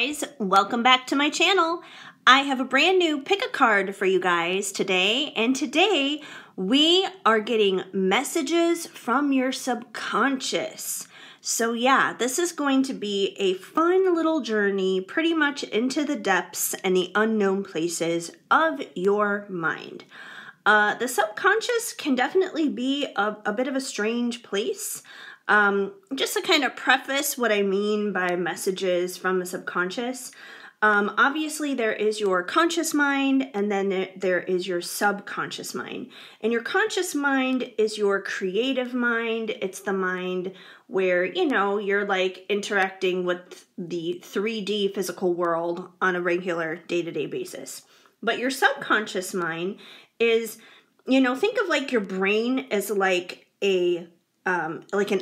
guys, welcome back to my channel. I have a brand new pick a card for you guys today, and today we are getting messages from your subconscious. So yeah, this is going to be a fun little journey pretty much into the depths and the unknown places of your mind. The subconscious can definitely be a bit of a strange place. Just to kind of preface what I mean by messages from the subconscious, obviously there is your conscious mind, and then there is your subconscious mind. And your conscious mind is your creative mind. It's the mind where, you know, you're like interacting with the 3D physical world on a regular day-to-day basis. But your subconscious mind is, you know, think of like your brain as like an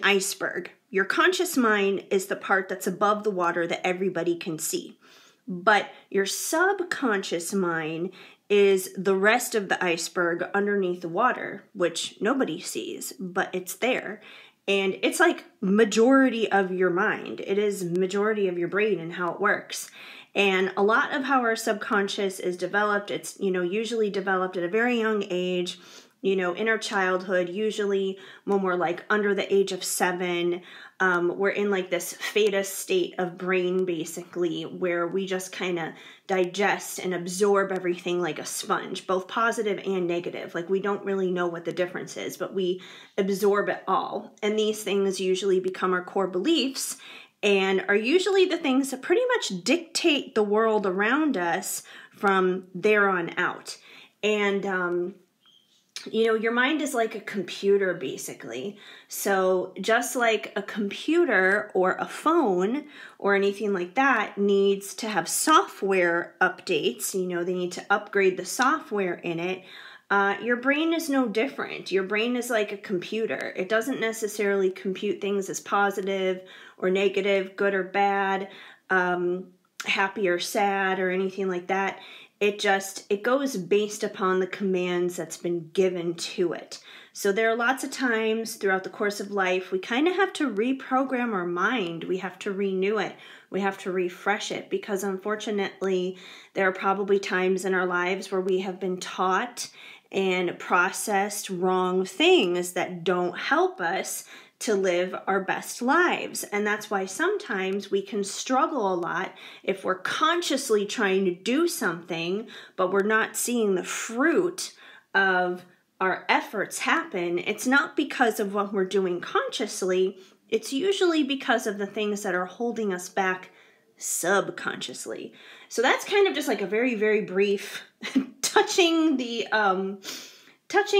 iceberg. Your conscious mind is the part that's above the water that everybody can see. But your subconscious mind is the rest of the iceberg underneath the water, which nobody sees, but it's there. And it's like majority of your mind. It is majority of your brain and how it works. And a lot of how our subconscious is developed, it's, you know, usually developed at a very young age, you know, in our childhood, usually when we're like under the age of 7, we're in like this fetus state of brain, basically, where we just kind of digest and absorb everything like a sponge, both positive and negative. Like we don't really know what the difference is, but we absorb it all. And these things usually become our core beliefs and are usually the things that pretty much dictate the world around us from there on out. And, you know, your mind is like a computer, basically. So just like a computer or a phone or anything like that needs to have software updates, you know, they need to upgrade the software in it. Your brain is no different. Your brain is like a computer. It doesn't necessarily compute things as positive or negative, good or bad, happy or sad or anything like that. It goes based upon the commands that's been given to it. So there are lots of times throughout the course of life, we kind of have to reprogram our mind. We have to renew it. We have to refresh it because unfortunately, there are probably times in our lives where we have been taught and processed wrong things that don't help us to live our best lives. And that's why sometimes we can struggle a lot if we're consciously trying to do something, but we're not seeing the fruit of our efforts happen. It's not because of what we're doing consciously. It's usually because of the things that are holding us back subconsciously. So that's kind of just like a very, very brief touching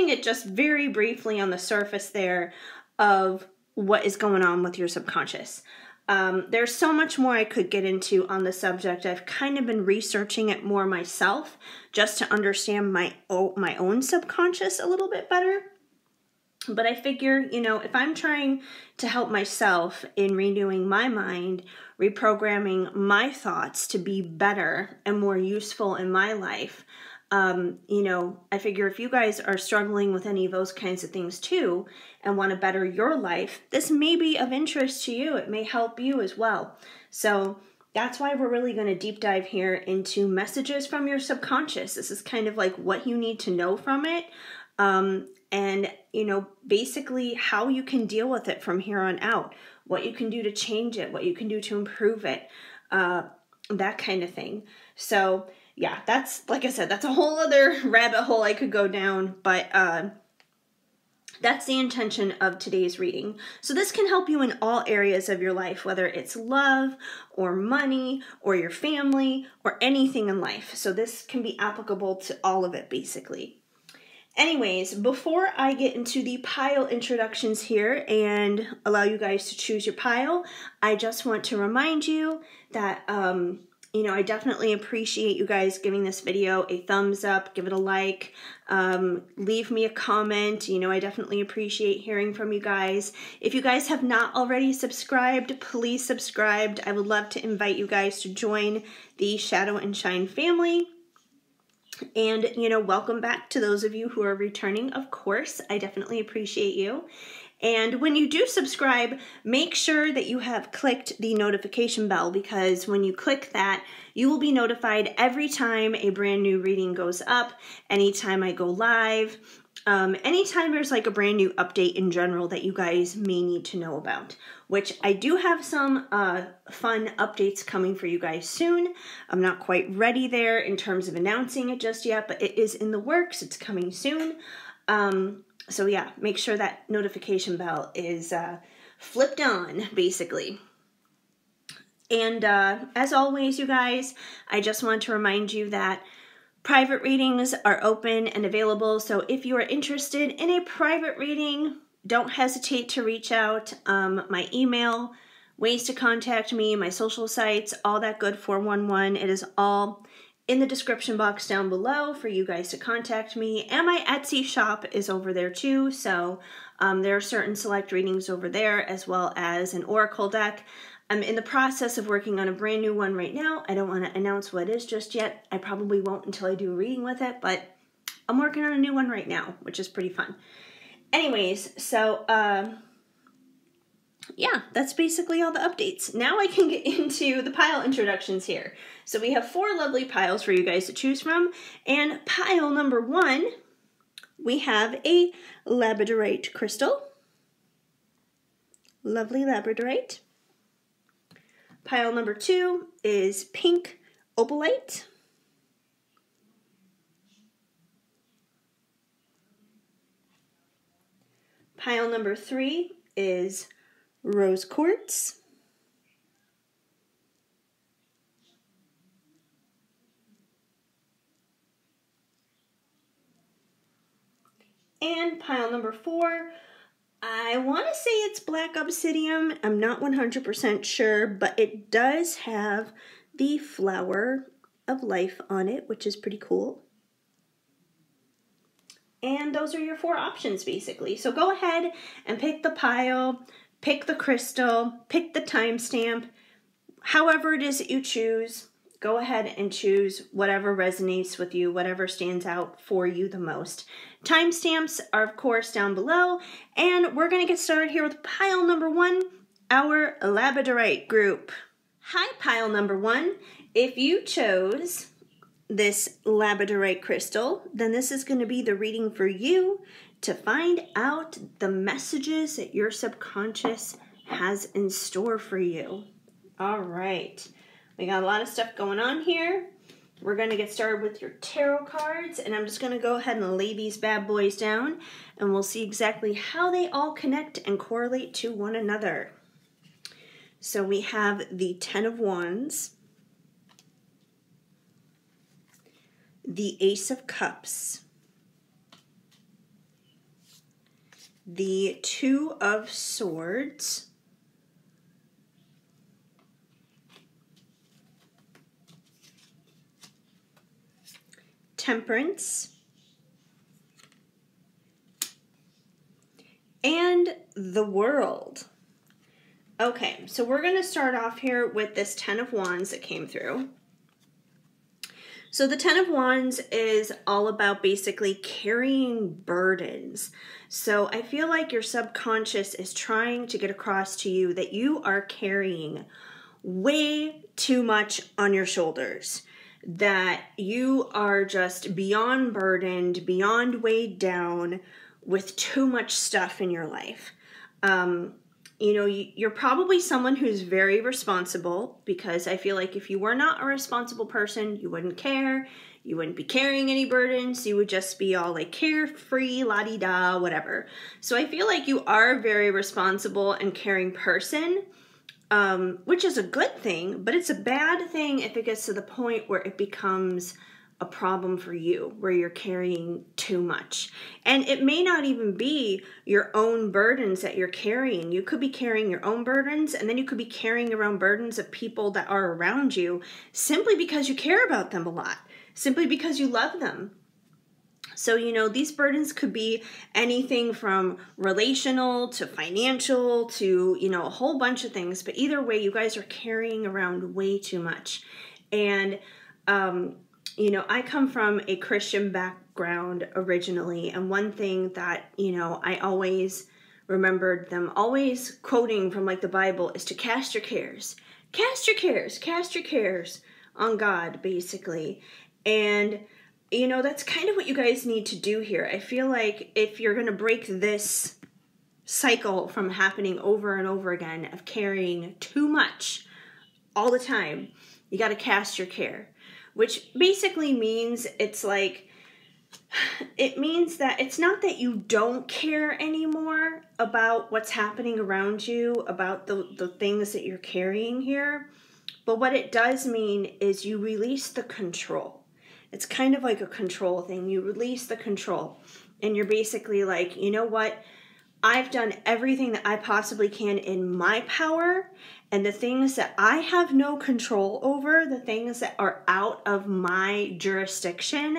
it just very briefly on the surface there of what is going on with your subconscious. There's so much more I could get into on the subject. I've kind of been researching it more myself just to understand my own subconscious a little bit better. But I figure, you know, if I'm trying to help myself in renewing my mind, reprogramming my thoughts to be better and more useful in my life, you know, I figure if you guys are struggling with any of those kinds of things too and want to better your life, this may be of interest to you. It may help you as well. So that's why we're really going to deep dive here into messages from your subconscious. This is kind of like what you need to know from it. And, you know, basically how you can deal with it from here on out, what you can do to change it, what you can do to improve it, that kind of thing. So yeah, that's, like I said, that's a whole other rabbit hole I could go down, but that's the intention of today's reading. So this can help you in all areas of your life, whether it's love or money or your family or anything in life. So this can be applicable to all of it, basically. Anyways, before I get into the pile introductions here and allow you guys to choose your pile, I just want to remind you that, you know, I definitely appreciate you guys giving this video a thumbs up, give it a like, leave me a comment. You know, I definitely appreciate hearing from you guys. If you guys have not already subscribed, please subscribe. I would love to invite you guys to join the Shadow and Shine family. And, you know, welcome back to those of you who are returning, of course. I definitely appreciate you. And when you do subscribe, make sure that you have clicked the notification bell, because when you click that, you will be notified every time a brand new reading goes up, anytime I go live, anytime there's like a brand new update in general that you guys may need to know about, which I do have some fun updates coming for you guys soon. I'm not quite ready there in terms of announcing it just yet, but it is in the works. It's coming soon. So yeah, make sure that notification bell is flipped on, basically. And as always, you guys, I just want to remind you that private readings are open and available. So if you are interested in a private reading, don't hesitate to reach out. My email, ways to contact me, my social sites, all that good 411. It is all in the description box down below for you guys to contact me. And my Etsy shop is over there too. So there are certain select readings over there, as well as an oracle deck. I'm in the process of working on a brand new one right now. I don't want to announce what it is just yet. I probably won't until I do a reading with it, but I'm working on a new one right now, which is pretty fun. Anyways, so yeah, that's basically all the updates. Now I can get into the pile introductions here. So we have 4 lovely piles for you guys to choose from. And pile number 1, we have a labradorite crystal. Lovely labradorite. Pile number 2 is pink opalite. Pile number 3 is rose quartz. And pile number 4, I want to say it's black obsidian. I'm not 100% sure, but it does have the flower of life on it, which is pretty cool. And those are your 4 options, basically. So go ahead and pick the pile, pick the crystal, pick the timestamp. However it is that you choose, go ahead and choose whatever resonates with you, whatever stands out for you the most. Timestamps are, of course, down below. And we're going to get started here with pile number 1, our labradorite group. Hi, pile number 1. If you chose this labradorite crystal, then this is going to be the reading for you to find out the messages that your subconscious has in store for you. All right, we got a lot of stuff going on here. We're going to get started with your tarot cards, and I'm just going to go ahead and lay these bad boys down, and we'll see exactly how they all connect and correlate to one another. So we have the 10 of Wands, the Ace of Cups, the 2 of Swords, Temperance, and the World. Okay, so we're going to start off here with this 10 of Wands that came through. So the 10 of Wands is all about basically carrying burdens. So I feel like your subconscious is trying to get across to you that you are carrying way too much on your shoulders, that you are just beyond burdened, beyond weighed down with too much stuff in your life. You know, you're probably someone who's very responsible, because I feel like if you were not a responsible person, you wouldn't care. You wouldn't be carrying any burdens. You would just be all like carefree, la-di-da, whatever. So I feel like you are a very responsible and caring person, which is a good thing, but it's a bad thing if it gets to the point where it becomes a problem for you, where you're carrying too much. And it may not even be your own burdens that you're carrying. You could be carrying your own burdens, and then you could be carrying around burdens of people that are around you simply because you care about them a lot, simply because you love them. So, you know, these burdens could be anything from relational to financial to, you know, a whole bunch of things. But either way, you guys are carrying around way too much. And, you know, I come from a Christian background originally, and one thing that, you know, I always remembered them always quoting from like the Bible is to cast your cares. Cast your cares, cast your cares on God, basically. And, you know, that's kind of what you guys need to do here. I feel like if you're going to break this cycle from happening over and over again of carrying too much all the time, you got to cast your care, which basically means it's like, it means that it's not that you don't care anymore about what's happening around you, about the things that you're carrying here. But what it does mean is you release the control. It's kind of like a control thing. You release the control. And you're basically like, you know what? I've done everything that I possibly can in my power. And the things that I have no control over, the things that are out of my jurisdiction,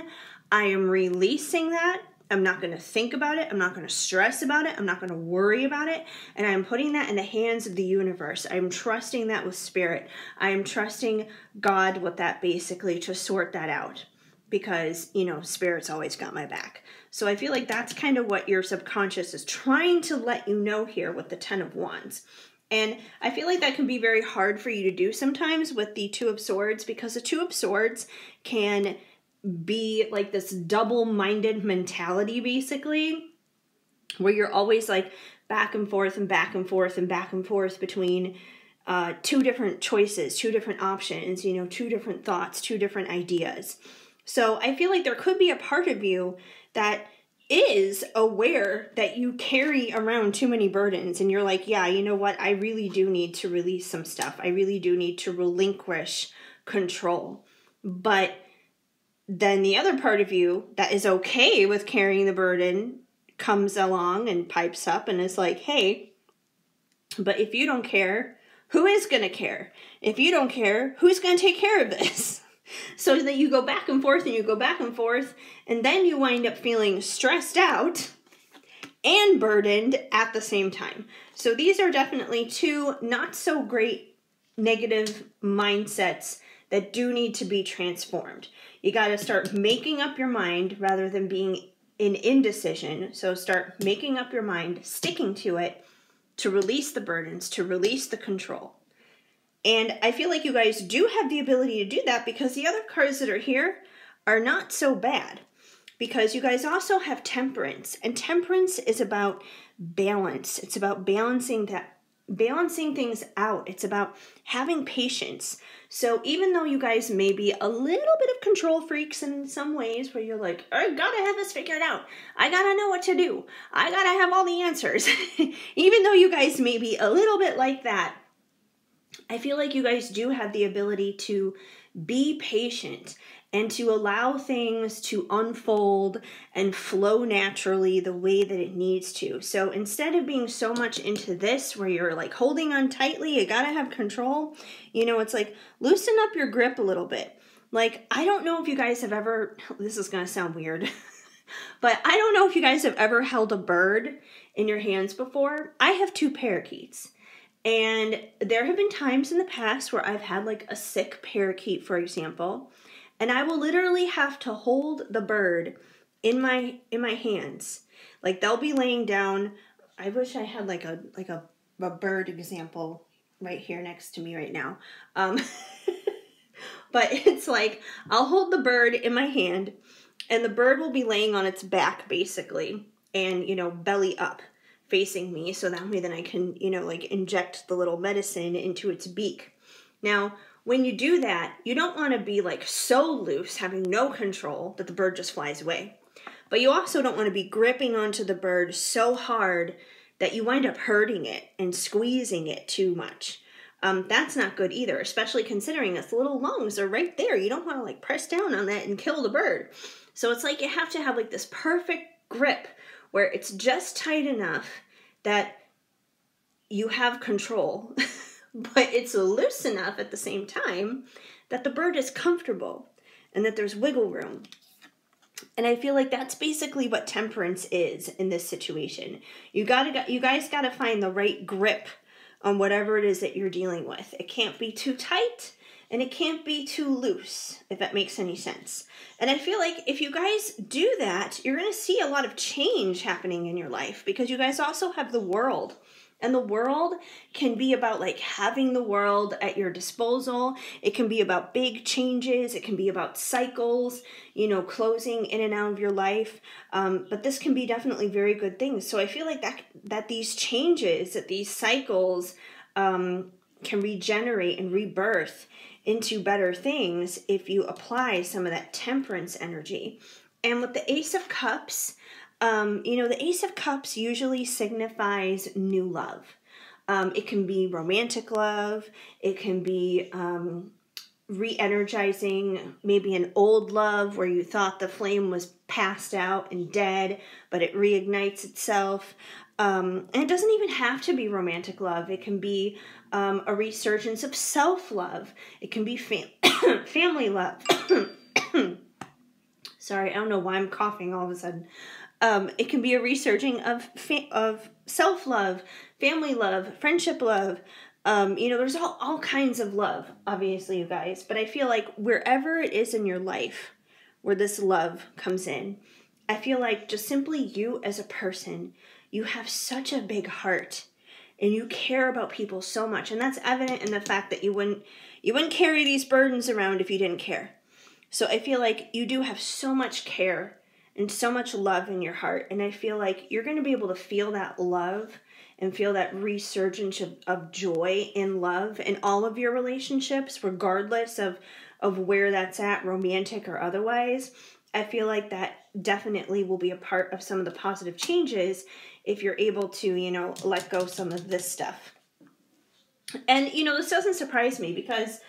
I am releasing that. I'm not going to think about it. I'm not going to stress about it. I'm not going to worry about it. And I'm putting that in the hands of the universe. I'm trusting that with spirit. I am trusting God with that, basically, to sort that out. Because, you know, spirit's always got my back. So I feel like that's kind of what your subconscious is trying to let you know here with the 10 of Wands. And I feel like that can be very hard for you to do sometimes with the 2 of Swords, because the 2 of Swords can be like this double-minded mentality, basically, where you're always like back and forth and back and forth and back and forth between 2 different choices, 2 different options, you know, 2 different thoughts, 2 different ideas. So I feel like there could be a part of you that is aware that you carry around too many burdens, and you're like, yeah, you know what? I really do need to release some stuff. I really do need to relinquish control. But then the other part of you that is okay with carrying the burden comes along and pipes up and is like, hey, but if you don't care, who is going to care? If you don't care, who's going to take care of this? So that you go back and forth and you go back and forth, and then you wind up feeling stressed out and burdened at the same time. So these are definitely 2 not so great negative mindsets that do need to be transformed. You got to start making up your mind rather than being in indecision. So start making up your mind, sticking to it, to release the burdens, to release the control. And I feel like you guys do have the ability to do that, because the other cards that are here are not so bad. Because you guys also have Temperance. And Temperance is about balance. It's about balancing things out. It's about having patience. So even though you guys may be a little bit of control freaks in some ways, where you're like, I gotta have this figured out. I gotta know what to do. I gotta have all the answers. Even though you guys may be a little bit like that, I feel like you guys do have the ability to be patient and to allow things to unfold and flow naturally the way that it needs to. So instead of being so much into this, where you're like holding on tightly, you gotta have control, you know, it's like loosen up your grip a little bit. Like, I don't know if you guys have ever, this is gonna sound weird, but I don't know if you guys have ever held a bird in your hands before. I have 2 parakeets. And there have been times in the past where I've had like a sick parakeet, for example, and I will literally have to hold the bird in my hands. Like, they'll be laying down. I wish I had like a bird example right here next to me right now. But it's like, I'll hold the bird in my hand, and the bird will be laying on its back, basically, and, you know, belly up, facing me, so that way then I can, you know, like inject the little medicine into its beak. Now, when you do that, you don't want to be like so loose, having no control, that the bird just flies away. But you also don't want to be gripping onto the bird so hard that you wind up hurting it and squeezing it too much. That's not good either, especially considering its little lungs are right there. You don't want to like press down on that and kill the bird. So it's like you have to have like this perfect grip where it's just tight enough that you have control, but it's loose enough at the same time that the bird is comfortable and that there's wiggle room. And I feel like that's basically what Temperance is in this situation. You guys gotta find the right grip on whatever it is that you're dealing with. It can't be too tight, and it can't be too loose, if that makes any sense. And I feel like if you guys do that, you're going to see a lot of change happening in your life, because you guys also have the world. And the world can be about like having the world at your disposal. It can be about big changes. It can be about cycles, you know, closing in and out of your life. But this can be definitely very good things. So I feel like that these changes, that these cycles can regenerate and rebirth into better things if you apply some of that temperance energy. And with the Ace of Cups, you know, the Ace of Cups usually signifies new love. It can be romantic love. It can be re-energizing, maybe an old love where you thought the flame was passed out and dead, but it reignites itself. And it doesn't even have to be romantic love. It can be a resurgence of self-love. It can be family love. Sorry, I don't know why I'm coughing all of a sudden. It can be a resurging of self-love, family love, friendship love. You know, there's all kinds of love, obviously, you guys. But I feel like wherever it is in your life where this love comes in, I feel like just simply you as a person, you have such a big heart and you care about people so much. And that's evident in the fact that you wouldn't carry these burdens around if you didn't care. So I feel like you do have so much care and so much love in your heart. And I feel like you're going to be able to feel that love and feel that resurgence of joy in love in all of your relationships, regardless of where that's at, romantic or otherwise. I feel like that definitely will be a part of some of the positive changes if you're able to, you know, let go some of this stuff. And, you know, this doesn't surprise me because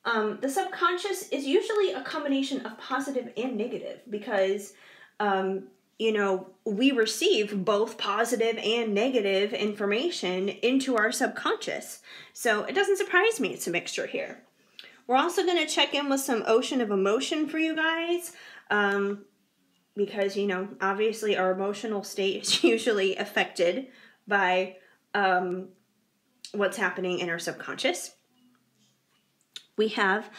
the subconscious is usually a combination of positive and negative because you know, we receive both positive and negative information into our subconscious. So it doesn't surprise me it's a mixture here. We're also going to check in with some ocean of emotion for you guys. Because, you know, obviously our emotional state is usually affected by what's happening in our subconscious. We have,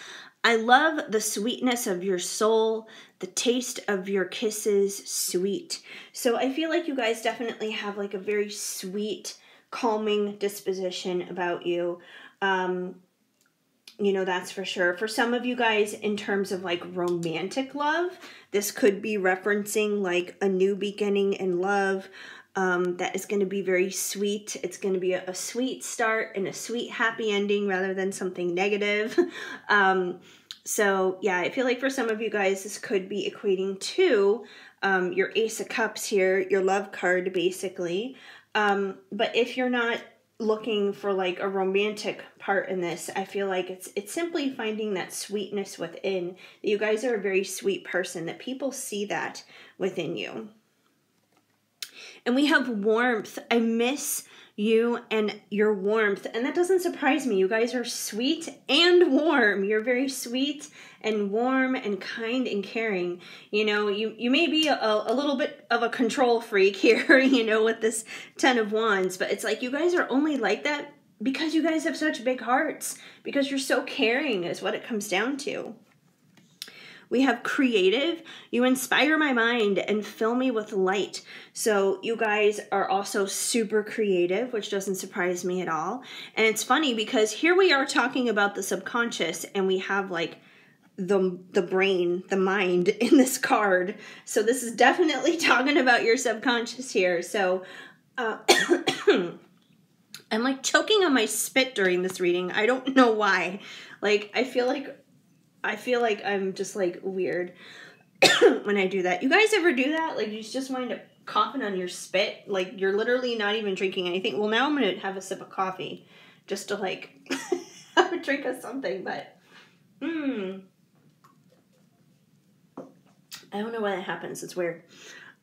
I love the sweetness of your soul, the taste of your kisses, sweet. So I feel like you guys definitely have like a very sweet, calming disposition about you. You know, that's for sure. For some of you guys, in terms of like romantic love, this could be referencing like a new beginning in love. That is going to be very sweet. It's going to be a sweet start and a sweet happy ending rather than something negative. So yeah, I feel like for some of you guys, this could be equating to your Ace of Cups here, your love card basically. But if you're not looking for like a romantic part in this, I feel like it's simply finding that sweetness within. You guys are a very sweet person, that people see that within you. And we have warmth. I miss you and your warmth. And that doesn't surprise me. You guys are sweet and warm. You're very sweet and warm and kind and caring. You know, you may be a little bit of a control freak here, you know, with this 10 of Wands. But it's like you guys are only like that because you guys have such big hearts. Because you're so caring is what it comes down to. We have creative. You inspire my mind and fill me with light. So you guys are also super creative, which doesn't surprise me at all. And it's funny because here we are talking about the subconscious and we have like the brain, the mind in this card. So this is definitely talking about your subconscious here. So I'm like choking on my spit during this reading. I don't know why. Like I feel like I'm just like weird when I do that. You guys ever do that? Like you just wind up coughing on your spit? Like you're literally not even drinking anything. Well, now I'm going to have a sip of coffee just to like have a drink of something. But I don't know why that happens. It's weird.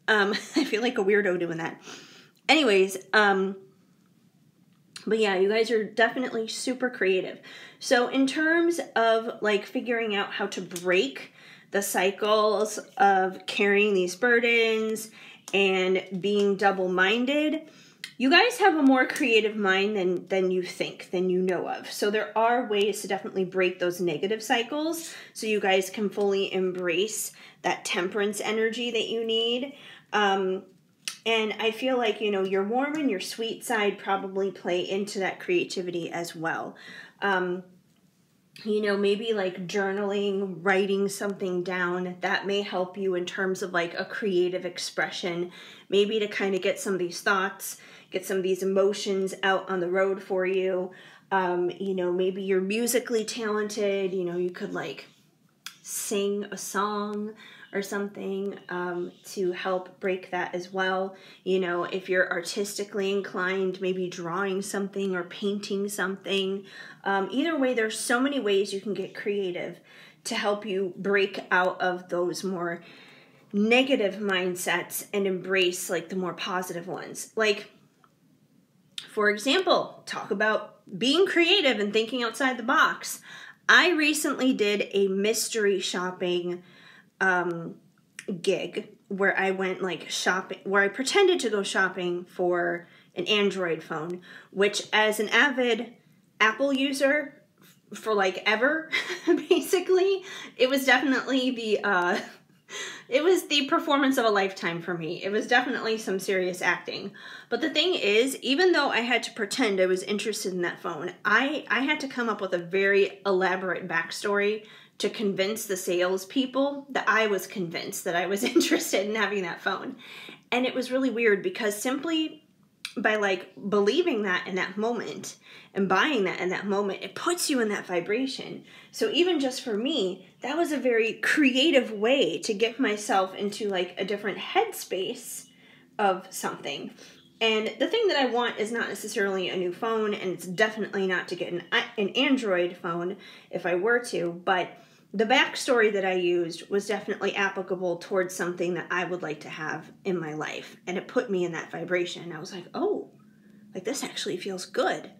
I feel like a weirdo doing that. Anyways, but yeah, you guys are definitely super creative. So in terms of like figuring out how to break the cycles of carrying these burdens and being double-minded, you guys have a more creative mind than you think, than you know of. So there are ways to definitely break those negative cycles so you guys can fully embrace that temperance energy that you need. And I feel like, your warm and your sweet side probably play into that creativity as well. Maybe like journaling, writing something down, that may help you in terms of like a creative expression, maybe to kind of get some of these thoughts, get some of these emotions out on the road for you. Maybe you're musically talented, you could like sing a song or something to help break that as well. If you're artistically inclined, maybe drawing something or painting something. Either way, there's so many ways you can get creative to help you break out of those more negative mindsets and embrace like the more positive ones. Like, for example, talk about being creative and thinking outside the box. I recently did a mystery shopping gig where I went like shopping, where I pretended to go shopping for an Android phone, which as an avid Apple user for like ever, basically, it was definitely it was the performance of a lifetime for me. It was definitely some serious acting. But the thing is, even though I had to pretend I was interested in that phone, I had to come up with a very elaborate backstory to convince the salespeople that I was convinced that I was interested in having that phone. And it was really weird because simply by like believing that in that moment and buying that in that moment, it puts you in that vibration. So even just for me, that was a very creative way to get myself into like a different headspace of something. And the thing that I want is not necessarily a new phone, and it's definitely not to get an Android phone if I were to, but the backstory that I used was definitely applicable towards something that I would like to have in my life. And it put me in that vibration. I was like, oh, like this actually feels good.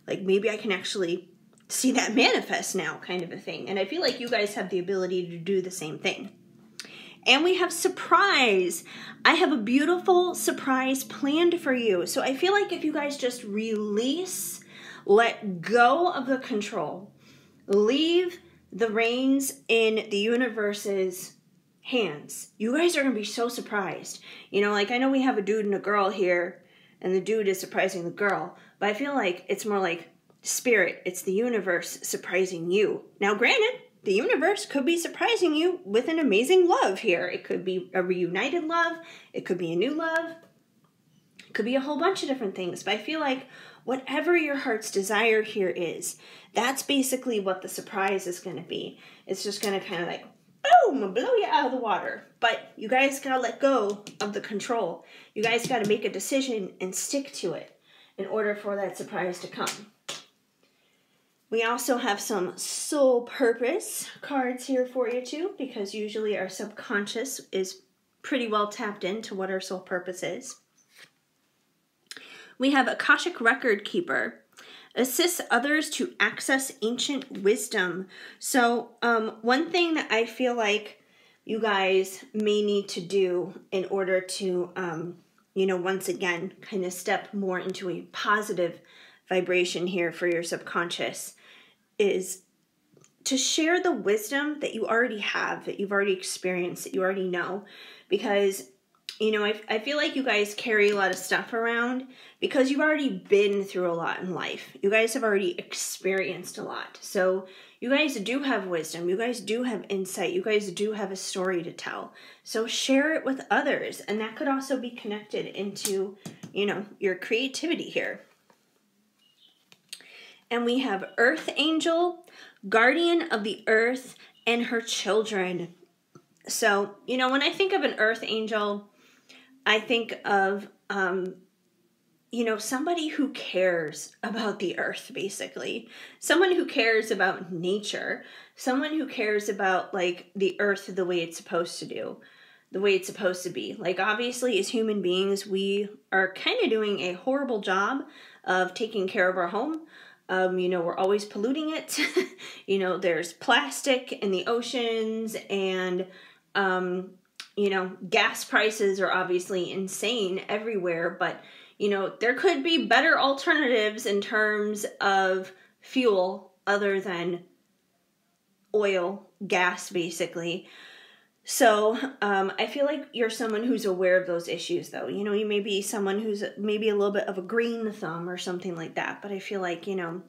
Like maybe I can actually see that manifest now, kind of a thing. And I feel like you guys have the ability to do the same thing. And we have surprise. I have a beautiful surprise planned for you. So I feel like if you guys just release, let go of the control, leave the reins in the universe's hands, you guys are going to be so surprised. Like I know we have a dude and a girl here, and the dude is surprising the girl, but I feel like it's more like spirit. It's the universe surprising you. Now, granted, the universe could be surprising you with an amazing love here. It could be a reunited love. It could be a new love. It could be a whole bunch of different things. But I feel like whatever your heart's desire here is, that's basically what the surprise is going to be. It's just going to kind of like, boom, blow you out of the water. But you guys got to let go of the control. You guys got to make a decision and stick to it in order for that surprise to come. We also have some soul purpose cards here for you too, because usually our subconscious is pretty well tapped into what our soul purpose is. We have Akashic Record Keeper. Assists others to access ancient wisdom. So one thing that I feel like you guys may need to do in order to, once again, kind of step more into a positive vibration here for your subconscious is to share the wisdom that you already have, that you've already experienced, that you already know. Because I feel like you guys carry a lot of stuff around because you've already been through a lot in life. You guys have already experienced a lot. So you guys do have wisdom. You guys do have insight. You guys do have a story to tell. So share it with others. And that could also be connected into, your creativity here. And we have Earth Angel, Guardian of the Earth, and her children. So, when I think of an Earth Angel, I think of, somebody who cares about the earth, basically. Someone who cares about nature. Someone who cares about, like, the earth the way it's supposed to do. The way it's supposed to be. Like, obviously, as human beings, we are kind of doing a horrible job of taking care of our home. We're always polluting it. There's plastic in the oceans, and gas prices are obviously insane everywhere, but You know, there could be better alternatives in terms of fuel other than oil, gas, basically. So I feel like you're someone who's aware of those issues, though. You know, you may be someone who's maybe a little bit of a green thumb or something like that. But I feel like, you know,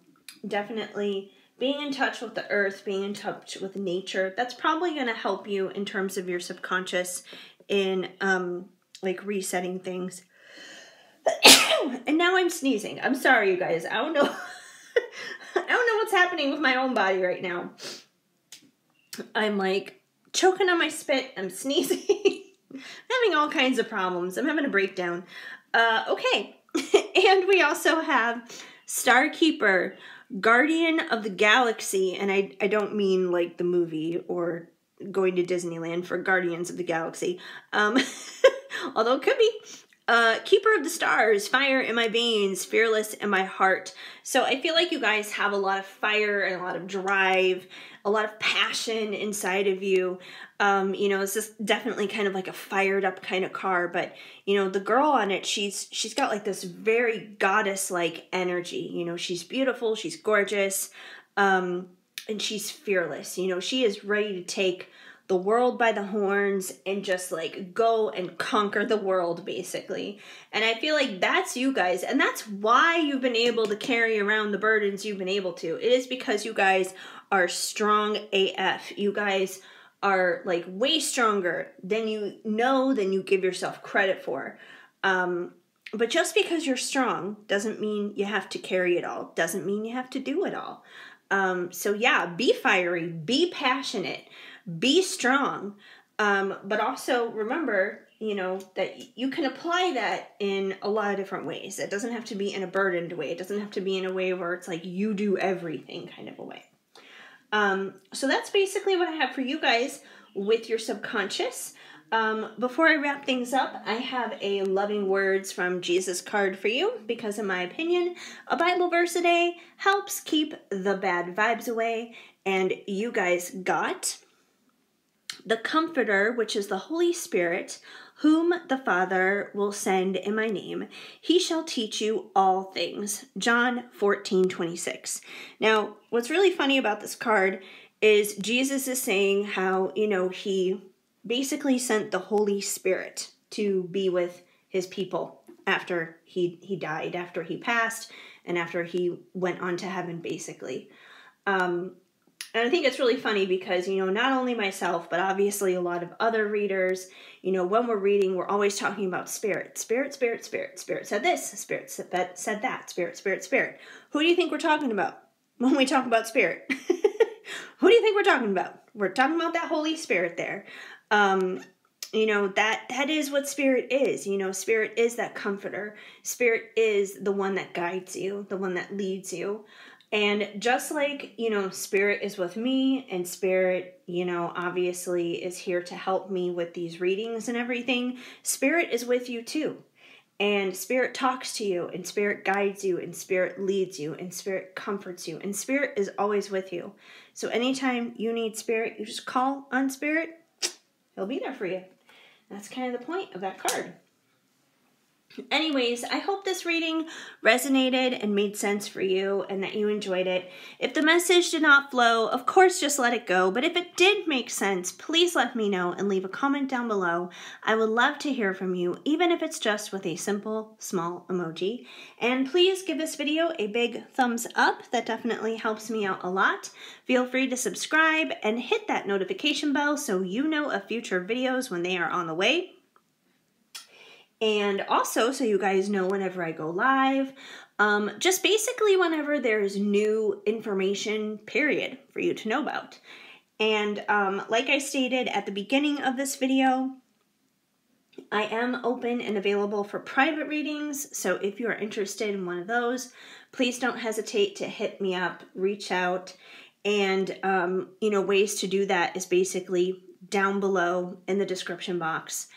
definitely being in touch with the earth, being in touch with nature, that's probably going to help you in terms of your subconscious in like resetting things. And now I'm sneezing. I'm sorry, you guys. I don't know. I don't know what's happening with my own body right now. I'm like choking on my spit. I'm sneezing. I'm having all kinds of problems. I'm having a breakdown. Okay. And we also have Starkeeper, Guardian of the Galaxy. And I don't mean like the movie or going to Disneyland for Guardians of the Galaxy. Although it could be. Keeper of the stars, fire in my veins, fearless in my heart. So I feel like you guys have a lot of fire and a lot of drive, a lot of passion inside of you. You know, it's just definitely kind of like a fired up kind of car. But, you know, the girl on it, she's got like this very goddess-like energy. You know, she's beautiful, she's gorgeous, and she's fearless. You know, she is ready to take the world by the horns and just like go and conquer the world, basically. And I feel like that's you guys, and that's why you've been able to carry around the burdens you've been able to. It is because you guys are strong AF. You guys are like way stronger than you know, than you give yourself credit for. But just because you're strong doesn't mean you have to carry it all, doesn't mean you have to do it all. So yeah, be fiery, be passionate, be strong, but also remember, you know, that you can apply that in a lot of different ways. It doesn't have to be in a burdened way. It doesn't have to be in a way where it's like you do everything kind of a way. So that's basically what I have for you guys with your subconscious. Before I wrap things up, I have a loving words from Jesus card for you because in my opinion, a Bible verse a day helps keep the bad vibes away. And you guys got the Comforter, which is the Holy Spirit, whom the Father will send in my name. He shall teach you all things. John 14:26. Now, what's really funny about this card is Jesus is saying how, you know, he basically sent the Holy Spirit to be with his people after he died, after he passed, and after he went on to heaven, basically. And I think it's really funny because, you know, not only myself, but obviously a lot of other readers, you know, when we're reading, we're always talking about spirit. Spirit, spirit, spirit. Spirit said this. Spirit said that. Spirit, spirit, spirit. Who do you think we're talking about when we talk about spirit? Who do you think we're talking about? We're talking about that Holy Spirit there. You know, that is what spirit is. You know, spirit is that comforter. Spirit is the one that guides you, the one that leads you. And just like, you know, spirit is with me and spirit, you know, obviously is here to help me with these readings and everything, spirit is with you too. And spirit talks to you and spirit guides you and spirit leads you and spirit comforts you and spirit is always with you. So anytime you need spirit, you just call on spirit, he'll be there for you. That's kind of the point of that card. Anyways, I hope this reading resonated and made sense for you and that you enjoyed it. If the message did not flow, of course, just let it go. But if it did make sense, please let me know and leave a comment down below. I would love to hear from you, even if it's just with a simple, small emoji. And please give this video a big thumbs up. That definitely helps me out a lot. Feel free to subscribe and hit that notification bell so you know of future videos when they are on the way. And also, so you guys know whenever I go live, just basically whenever there's new information, period, for you to know about. And like I stated at the beginning of this video, I am open and available for private readings. So if you are interested in one of those, please don't hesitate to hit me up, reach out. And, you know, ways to do that is basically down below in the description box.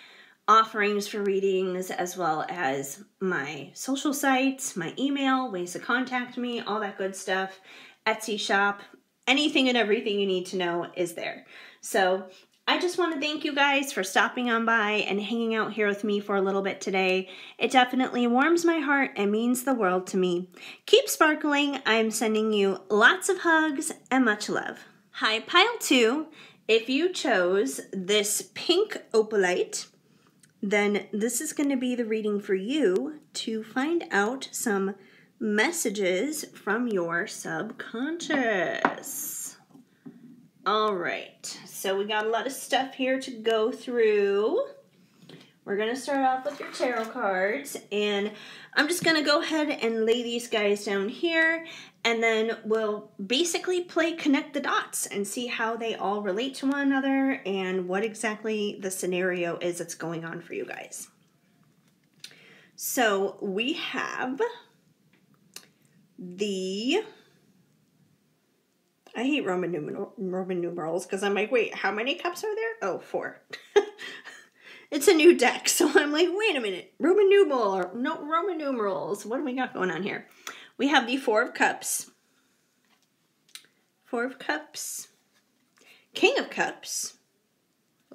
Offerings for readings, as well as my social sites, my email, ways to contact me, all that good stuff, Etsy shop, anything and everything you need to know is there. So I just want to thank you guys for stopping on by and hanging out here with me for a little bit today. It definitely warms my heart and means the world to me. Keep sparkling. I'm sending you lots of hugs and much love. Hi, Pile 2. If you chose this pink opalite, then this is going to be the reading for you to find out some messages from your subconscious. All right, so we got a lot of stuff here to go through. We're going to start off with your tarot cards, and I'm just going to go ahead and lay these guys down here, and then we'll basically play connect the dots and see how they all relate to one another and what exactly the scenario is that's going on for you guys. So we have the... I hate Roman numerals because I'm like, wait, how many cups are there? Oh, 4. It's a new deck, so I'm like, wait a minute. Roman numerals. What do we got going on here? We have the 4 of Cups. 4 of Cups. King of Cups.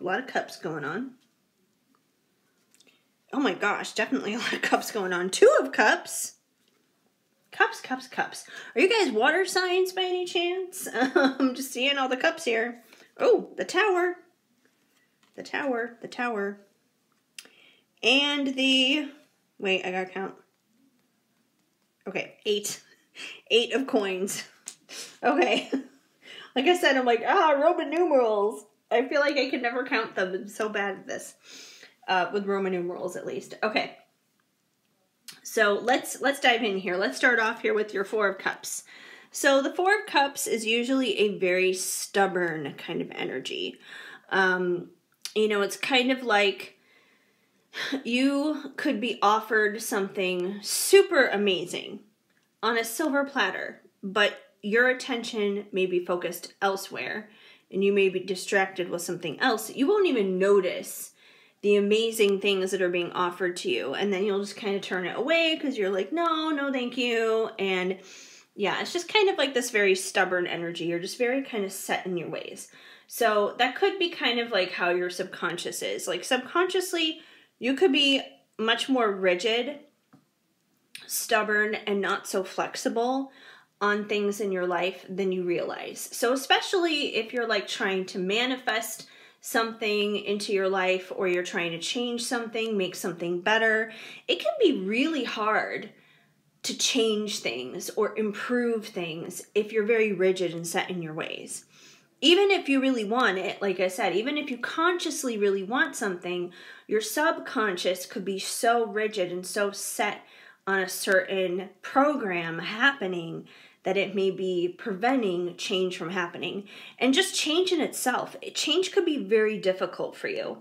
A lot of cups going on. Oh my gosh, definitely a lot of cups going on. 2 of Cups. Cups, cups, cups. Are you guys water signs by any chance? I'm just seeing all the cups here. Oh, the Tower. The Tower, the Tower. And the... Wait, I gotta count. Okay, 8. 8 of coins. Okay. Like I said, I'm like, Roman numerals. I feel like I could never count them. I'm so bad at this. With Roman numerals, at least. Okay. So let's dive in here. Let's start off here with your 4 of Cups. So the 4 of Cups is usually a very stubborn kind of energy. You know, it's kind of like you could be offered something super amazing on a silver platter, but your attention may be focused elsewhere and you may be distracted with something else. You won't even notice the amazing things that are being offered to you. And then you'll just kind of turn it away because you're like, no, thank you. And yeah, it's just kind of like this very stubborn energy. You're just very kind of set in your ways. So that could be kind of like how your subconscious is. Like subconsciously, you could be much more rigid, stubborn, and not so flexible on things in your life than you realize. So especially if you're like trying to manifest something into your life, or you're trying to change something, make something better, it can be really hard to change things or improve things if you're very rigid and set in your ways. Even if you really want it, like I said, even if you consciously really want something, your subconscious could be so rigid and so set on a certain program happening that it may be preventing change from happening. And just change in itself, change could be very difficult for you.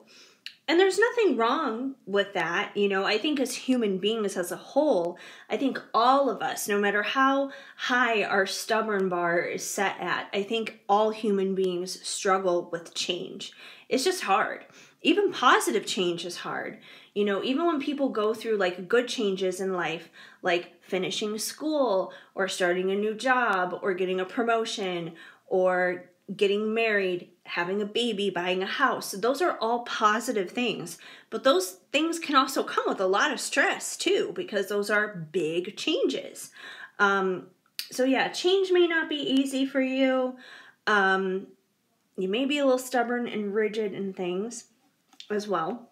And there's nothing wrong with that. You know, I think as human beings as a whole, I think all of us, no matter how high our stubborn bar is set at, I think all human beings struggle with change. It's just hard. Even positive change is hard. You know, even when people go through like good changes in life, like finishing school or starting a new job or getting a promotion or getting married, having a baby, buying a house, those are all positive things. But those things can also come with a lot of stress too, because those are big changes. So yeah, change may not be easy for you. You may be a little stubborn and rigid in things as well.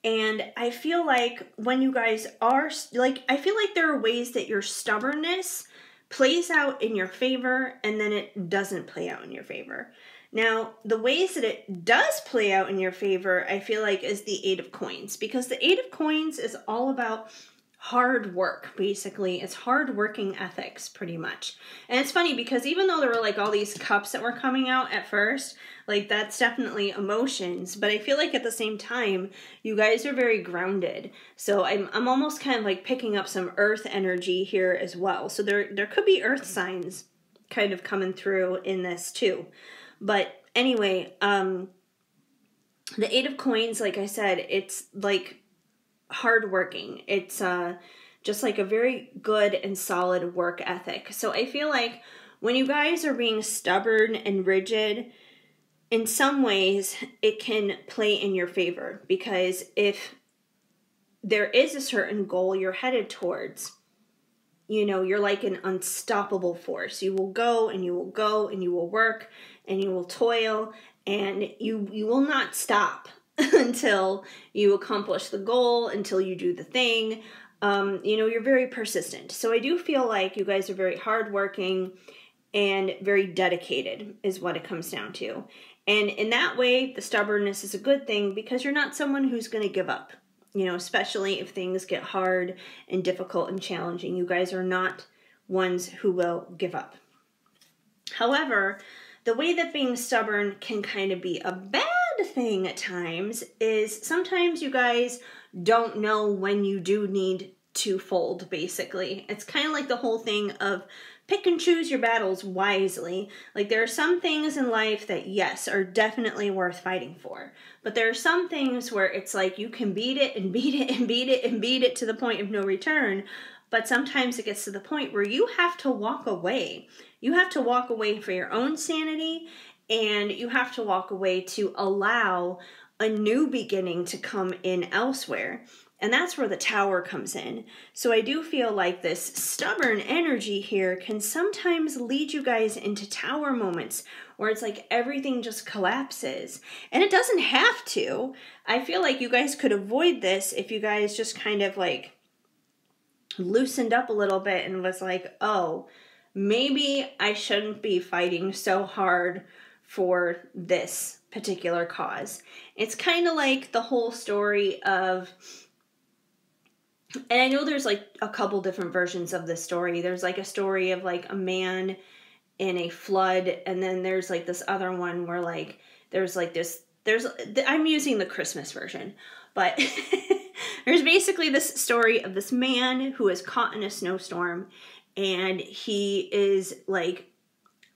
And I feel like when you guys are, like, I feel like there are ways that your stubbornness plays out in your favor and then it doesn't play out in your favor. Now, the ways that it does play out in your favor, I feel like, is the 8 of Coins, because the 8 of Coins is all about hard work, basically. It's hard working ethics, pretty much. And it's funny because even though there were like all these cups that were coming out at first, like that's definitely emotions, but I feel like at the same time, you guys are very grounded. So I'm almost kind of like picking up some earth energy here as well. So there could be earth signs kind of coming through in this too. But anyway, the 8 of Coins, like I said, it's like hardworking. It's just like a very good and solid work ethic. So I feel like when you guys are being stubborn and rigid, in some ways, it can play in your favor, because if there is a certain goal you're headed towards, you know, you're like an unstoppable force. You will go and you will go and you will work and you will toil, and you will not stop until you accomplish the goal, until you do the thing. You know, you're very persistent. So I do feel like you guys are very hardworking and very dedicated is what it comes down to. And in that way, the stubbornness is a good thing, because you're not someone who's going to give up. You know, especially if things get hard and difficult and challenging. You guys are not ones who will give up. However, the way that being stubborn can kind of be a bad thing at times is sometimes you guys don't know when you do need to fold, basically. It's kind of like the whole thing of pick and choose your battles wisely. Like, there are some things in life that, yes, are definitely worth fighting for. But there are some things where it's like you can beat it and beat it and beat it and beat it to the point of no return. But sometimes it gets to the point where you have to walk away. You have to walk away for your own sanity, and you have to walk away to allow a new beginning to come in elsewhere. And that's where the Tower comes in. So I do feel like this stubborn energy here can sometimes lead you guys into Tower moments where it's like everything just collapses. And it doesn't have to. I feel like you guys could avoid this if you guys just kind of like loosened up a little bit and was like, oh, maybe I shouldn't be fighting so hard for this particular cause. It's kind of like the whole story of, and I know there's like a couple different versions of this story. There's like a story of like a man in a flood, and then there's like this other one where like there's like this, I'm using the Christmas version, but there's basically this story of this man who is caught in a snowstorm, and he is like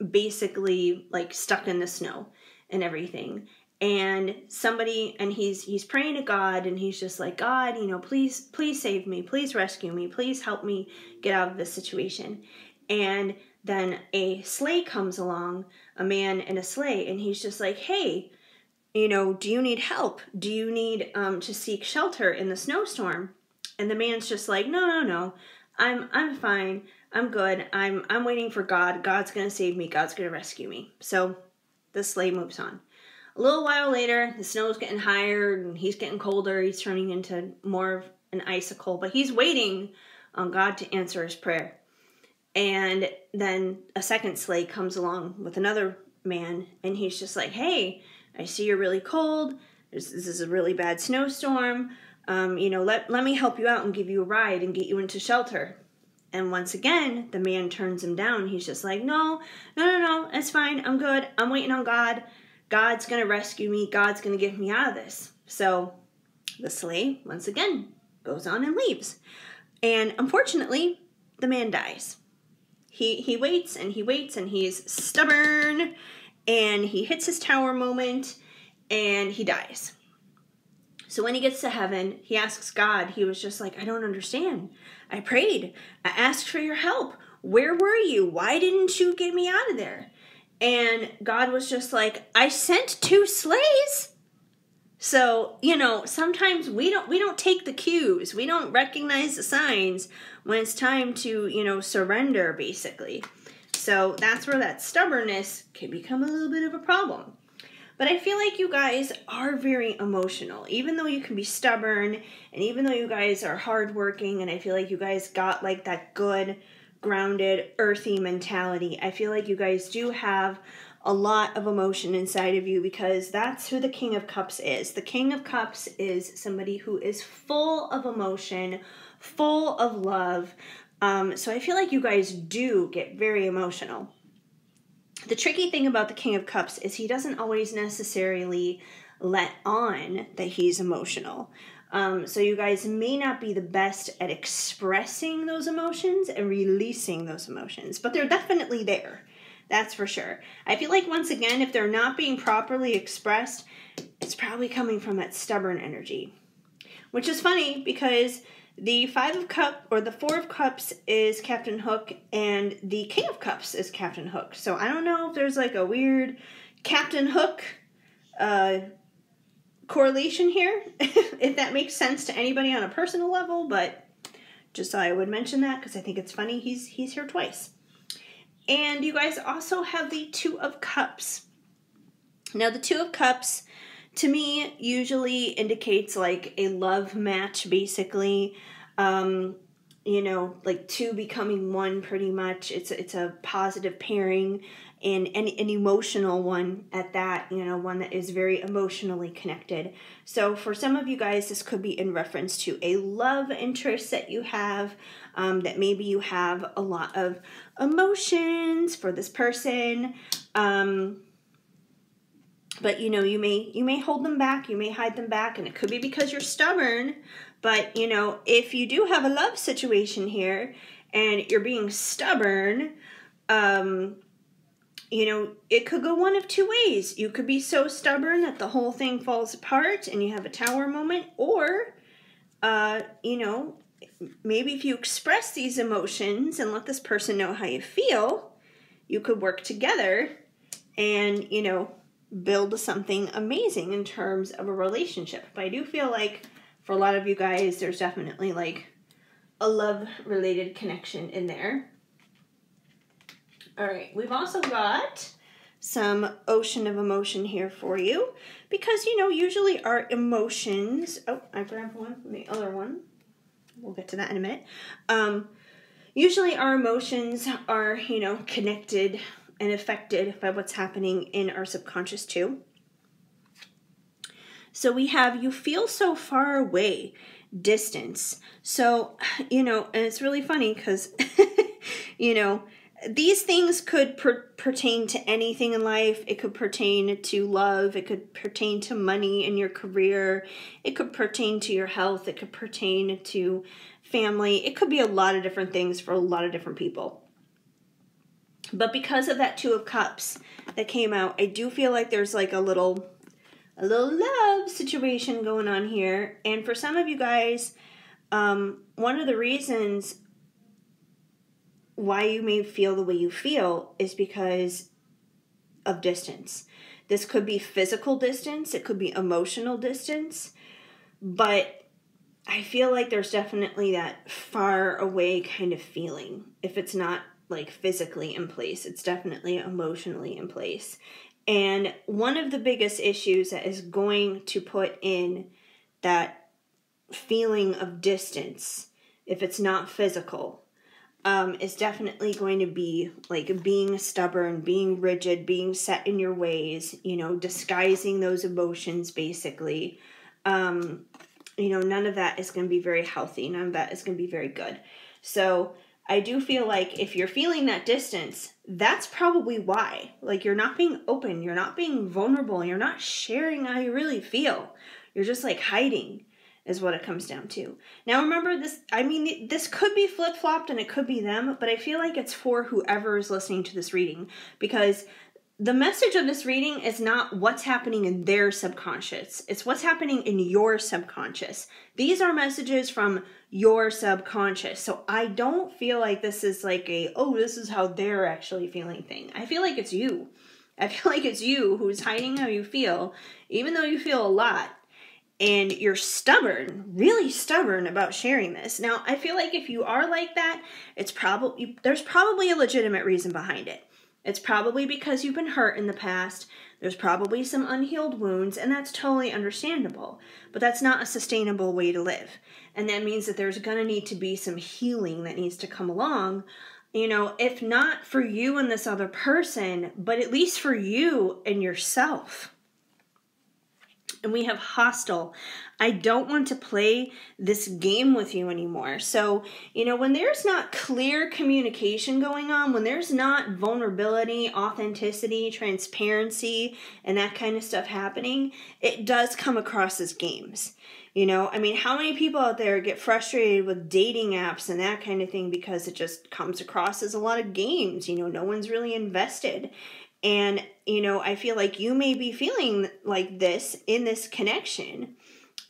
basically like stuck in the snow and everything. And somebody, and he's praying to God, and he's just like, God, you know, please save me, please rescue me, please help me get out of this situation. And then a sleigh comes along, a man in a sleigh, and he's just like, hey, you know, do you need help? Do you need to seek shelter in the snowstorm? And the man's just like, no, I'm fine, I'm good, I'm waiting for God. God's gonna save me, God's gonna rescue me. So the sleigh moves on. A little while later, the snow's getting higher, and he's getting colder. He's turning into more of an icicle, but he's waiting on God to answer his prayer. And then a second sleigh comes along with another man, and he's just like, hey, I see you're really cold. This is a really bad snowstorm. You know, let me help you out and give you a ride and get you into shelter. And once again, the man turns him down. He's just like, no, it's fine. I'm good. I'm waiting on God. God's going to rescue me. God's going to get me out of this. So the sleigh, once again, goes on and leaves. And unfortunately, the man dies. He waits and he waits, and he's stubborn, and he hits his Tower moment, and he dies. So when he gets to heaven, he asks God. He was just like, I don't understand. I prayed. I asked for your help. Where were you? Why didn't you get me out of there? And God was just like, I sent 2 sleighs. So, you know, sometimes we don't take the cues. We don't recognize the signs when it's time to, you know, surrender, basically. So that's where that stubbornness can become a little bit of a problem. But I feel like you guys are very emotional, even though you can be stubborn, and even though you guys are hardworking, and I feel like you guys got like that good, grounded, earthy mentality. I feel like you guys do have a lot of emotion inside of you, because that's who the King of Cups is. The King of Cups is somebody who is full of emotion, full of love. So I feel like you guys do get very emotional. The tricky thing about the King of Cups is he doesn't always necessarily let on that he's emotional. So you guys may not be the best at expressing those emotions and releasing those emotions, but they're definitely there. That's for sure. I feel like, once again, if they're not being properly expressed, it's probably coming from that stubborn energy. Which is funny, because the 5 of Cups, or the 4 of Cups, is Captain Hook, and the King of Cups is Captain Hook. So I don't know if there's like a weird Captain Hook correlation here, if that makes sense to anybody on a personal level, but just thought I would mention that because I think it's funny he's here twice. And you guys also have the Two of Cups. Now, the Two of Cups, to me, usually indicates like a love match, basically. You know, like two becoming one, pretty much. It's a positive pairing, and an emotional one at that, you know, one that is very emotionally connected. So for some of you guys, this could be in reference to a love interest that you have, that maybe you have a lot of emotions for this person, but you know, you may hold them back, you may hide them back, and it could be because you're stubborn. But you know, if you do have a love situation here and you're being stubborn, you know, it could go one of two ways. You could be so stubborn that the whole thing falls apart and you have a tower moment, or you know, maybe if you express these emotions and let this person know how you feel, you could work together and, you know, build something amazing in terms of a relationship. But I do feel like for a lot of you guys, there's definitely like a love-related connection in there. All right, we've also got some ocean of emotion here for you because, you know, usually our emotions... Oh, I grabbed one from the other one. We'll get to that in a minute. Usually our emotions are, you know, connected and affected by what's happening in our subconscious too. So we have, you feel so far away, distance. So, you know, and it's really funny because, you know, these things could pertain to anything in life. It could pertain to love. It could pertain to money in your career. It could pertain to your health. It could pertain to family. It could be a lot of different things for a lot of different people. But because of that Two of Cups that came out, I do feel like there's like a little love situation going on here. And for some of you guys, one of the reasons why you may feel the way you feel is because of distance. This could be physical distance. It could be emotional distance. But I feel like there's definitely that far away kind of feeling. If it's not like physically in place, it's definitely emotionally in place. And one of the biggest issues that is going to put in that feeling of distance, if it's not physical, is definitely going to be like being stubborn, being rigid, being set in your ways, you know, disguising those emotions basically. You know, none of that is going to be very healthy. None of that is going to be very good. So I do feel like if you're feeling that distance, that's probably why. Like, you're not being open, you're not being vulnerable, you're not sharing how you really feel. You're just like hiding is what it comes down to. Now remember this, I mean, this could be flip-flopped and it could be them, but I feel like it's for whoever is listening to this reading, because the message of this reading is not what's happening in their subconscious. It's what's happening in your subconscious. These are messages from your subconscious. So I don't feel like this is like a, oh, this is how they're actually feeling thing. I feel like it's you. I feel like it's you who's hiding how you feel, even though you feel a lot. And you're stubborn, really stubborn about sharing this. Now, I feel like if you are like that, there's probably a legitimate reason behind it. It's probably because you've been hurt in the past. There's probably some unhealed wounds, and that's totally understandable. But that's not a sustainable way to live. And that means that there's going to need to be some healing that needs to come along. You know, if not for you and this other person, but at least for you and yourself. And we have hostile. I don't want to play this game with you anymore. So, you know, when there's not clear communication going on, when there's not vulnerability, authenticity, transparency, and that kind of stuff happening, it does come across as games. You know, I mean, how many people out there get frustrated with dating apps and that kind of thing because it just comes across as a lot of games? You know, no one's really invested. And, you know, I feel like you may be feeling like this in this connection.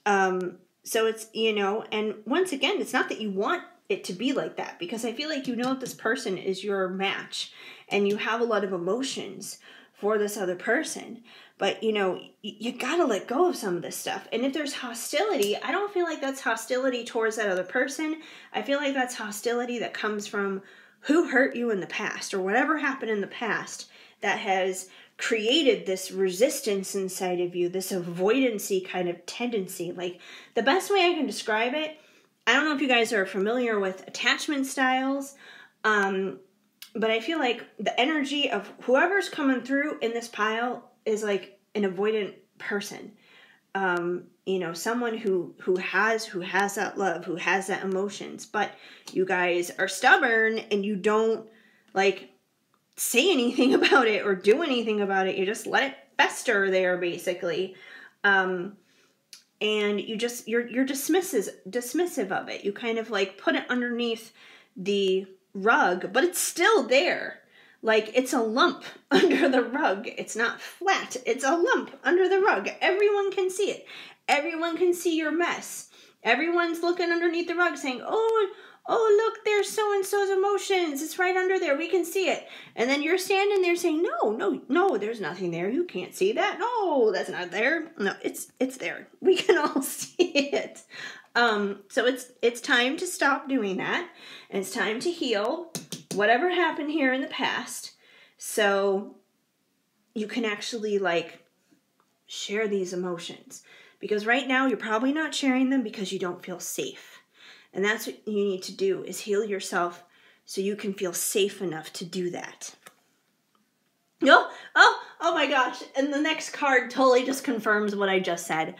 So it's, you know, and once again, it's not that you want it to be like that, because I feel like you know that this person is your match and you have a lot of emotions for this other person. But, you got to let go of some of this stuff. And if there's hostility, I don't feel like that's hostility towards that other person. I feel like that's hostility that comes from who hurt you in the past or whatever happened in the past that has created this resistance inside of you, this avoidancy kind of tendency. Like, the best way I can describe it, I don't know if you guys are familiar with attachment styles, but I feel like the energy of whoever's coming through in this pile is like an avoidant person. Someone who has that love, who has that emotions, but you guys are stubborn and you don't like say anything about it or do anything about it. You just let it fester there, basically. And you're dismissive of it. You kind of like put it underneath the rug, but it's still there. Like, it's a lump under the rug. It's not flat. It's a lump under the rug. Everyone can see it. Everyone can see your mess. Everyone's looking underneath the rug saying, oh, look, there's so-and-so's emotions. It's right under there. We can see it. And then you're standing there saying, no, there's nothing there. You can't see that. No, that's not there. No, it's there. We can all see it. So it's time to stop doing that. And it's time to heal whatever happened here in the past, so you can actually like share these emotions. Because right now you're probably not sharing them because you don't feel safe. And that's what you need to do, is heal yourself so you can feel safe enough to do that. Oh my gosh. And the next card totally just confirms what I just said.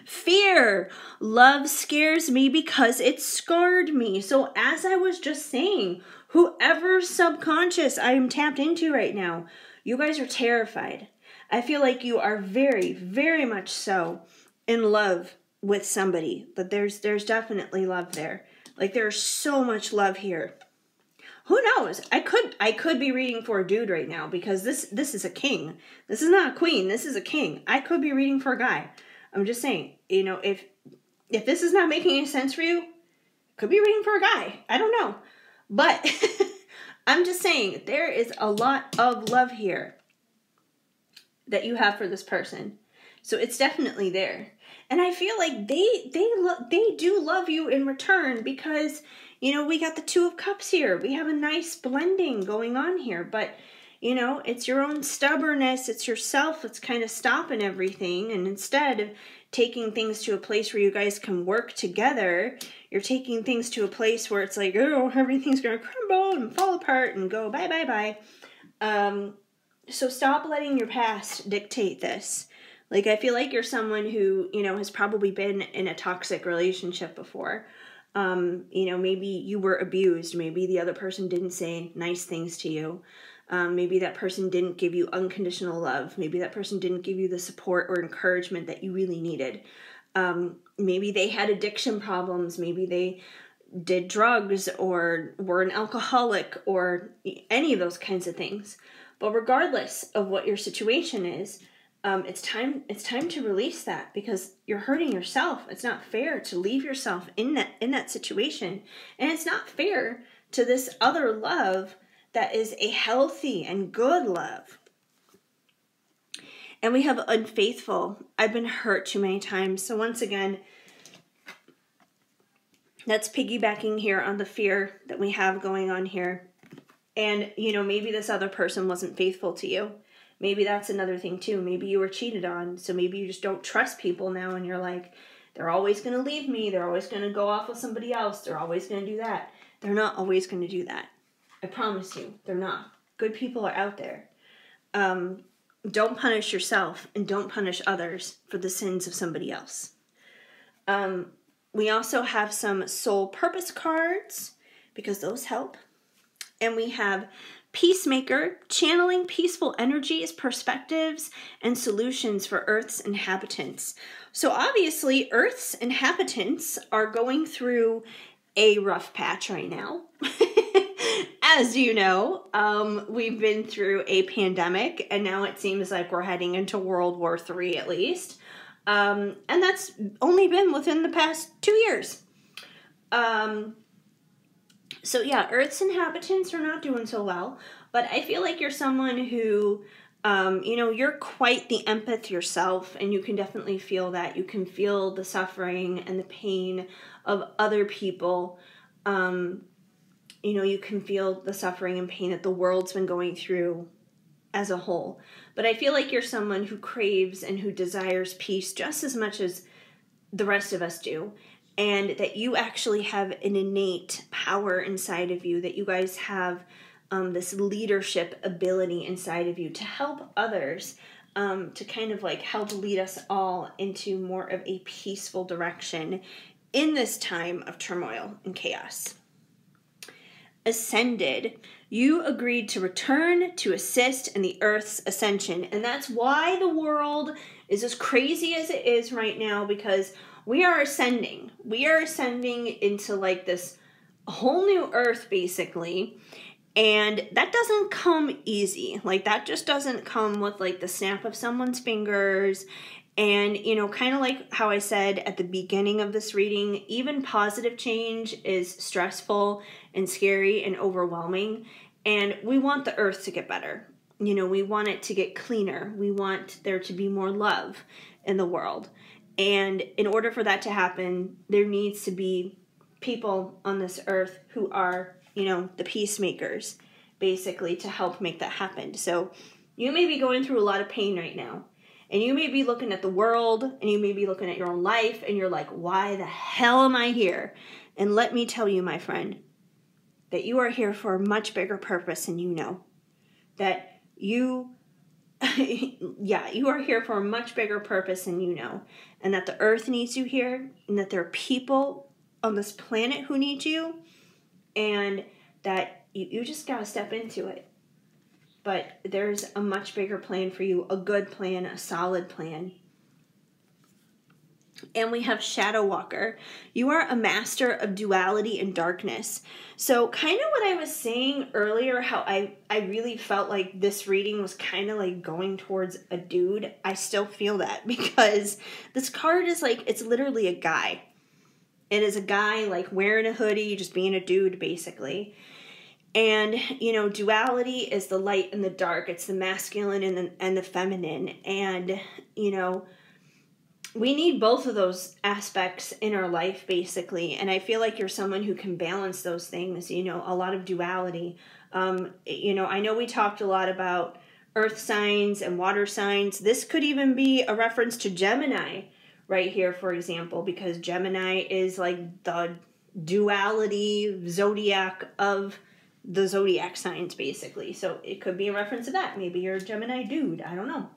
Fear. Love scares me because it scarred me. So as I was just saying, whoever's subconscious I am tapped into right now, you guys are terrified. I feel like you are very, very much so in love with somebody. But there's definitely love there. Like, there's so much love here. Who knows? I could be reading for a dude right now, because this is a king. This is not a queen. This is a king. I could be reading for a guy. I'm just saying, if this is not making any sense for you, could be reading for a guy. I don't know. But I'm just saying, there is a lot of love here that you have for this person. So it's definitely there. And I feel like they do love you in return, because, we got the Two of Cups here. We have a nice blending going on here. But, it's your own stubbornness. It's yourself that's kind of stopping everything. And instead of taking things to a place where you guys can work together, you're taking things to a place where it's like, oh, everything's going to crumble and fall apart and go bye, bye, bye. So stop letting your past dictate this. Like, I feel like you're someone who, has probably been in a toxic relationship before. Maybe you were abused. Maybe the other person didn't say nice things to you. Maybe that person didn't give you unconditional love. Maybe that person didn't give you the support or encouragement that you really needed. Maybe they had addiction problems. Maybe they did drugs or were an alcoholic or any of those kinds of things. But regardless of what your situation is, it's time to release that, because you're hurting yourself. It's not fair to leave yourself in that situation. And it's not fair to this other love that is a healthy and good love. And we have unfaithful. I've been hurt too many times. So once again, that's piggybacking here on the fear that we have going on here. And, maybe this other person wasn't faithful to you. Maybe that's another thing too. Maybe you were cheated on. So maybe you just don't trust people now, and you're like, they're always going to leave me. They're always going to go off with somebody else. They're always going to do that. They're not always going to do that. I promise you, they're not. Good people are out there. Don't punish yourself and don't punish others for the sins of somebody else. We also have some soul purpose cards, because those help. And we have Peacemaker, channeling peaceful energies, perspectives, and solutions for Earth's inhabitants. So obviously, Earth's inhabitants are going through a rough patch right now. As you know, we've been through a pandemic, and now it seems like we're heading into World War III at least. And that's only been within the past 2 years. So yeah, Earth's inhabitants are not doing so well. But I feel like you're someone who, you're quite the empath yourself, and you can definitely feel that. You can feel the suffering and the pain of other people. You can feel the suffering and pain that the world's been going through as a whole. But I feel like you're someone who craves and who desires peace just as much as the rest of us do. And that you actually have an innate power inside of you, that you guys have this leadership ability inside of you to help others, to kind of like help lead us all into more of a peaceful direction in this time of turmoil and chaos. Ascended, you agreed to return to assist in the Earth's ascension. And that's why the world is as crazy as it is right now, because we are ascending. We are ascending into like this whole new Earth, basically. And that doesn't come easy. Like, that just doesn't come with like the snap of someone's fingers. And, kind of like how I said at the beginning of this reading, even positive change is stressful and scary and overwhelming. And we want the earth to get better. We want it to get cleaner. We want there to be more love in the world. And in order for that to happen, there needs to be people on this earth who are, the peacemakers, basically, to help make that happen. So you may be going through a lot of pain right now. And you may be looking at the world, and you may be looking at your own life, and you're like, why the hell am I here? And let me tell you, my friend, that you are here for a much bigger purpose than you know. That you are here for a much bigger purpose than you know. And that the earth needs you here, and that there are people on this planet who need you, and that you just gotta step into it. But there's a much bigger plan for you, a good plan, a solid plan. And we have Shadow Walker. You are a master of duality and darkness. So kind of what I was saying earlier, how I really felt like this reading was kind of like going towards a dude. I still feel that, because this card is like, it's literally a guy. It is a guy like wearing a hoodie, just being a dude, basically. And, duality is the light and the dark. It's the masculine and the feminine. And, we need both of those aspects in our life, basically. And I feel like you're someone who can balance those things, a lot of duality. I know we talked a lot about earth signs and water signs. This could even be a reference to Gemini right here, for example, because Gemini is like the duality zodiac of the zodiac signs, basically. So it could be a reference to that. Maybe you're a Gemini dude. I don't know.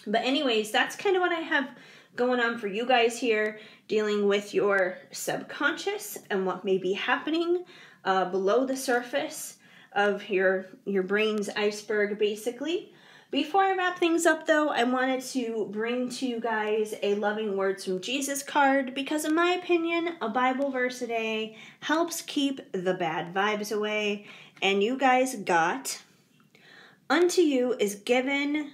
But anyways, that's kind of what I have going on for you guys here, dealing with your subconscious and what may be happening below the surface of your brain's iceberg, basically. Before I wrap things up, though, I wanted to bring to you guys a Loving Words from Jesus card, because in my opinion, a Bible verse a day helps keep the bad vibes away. And you guys got, Unto you is given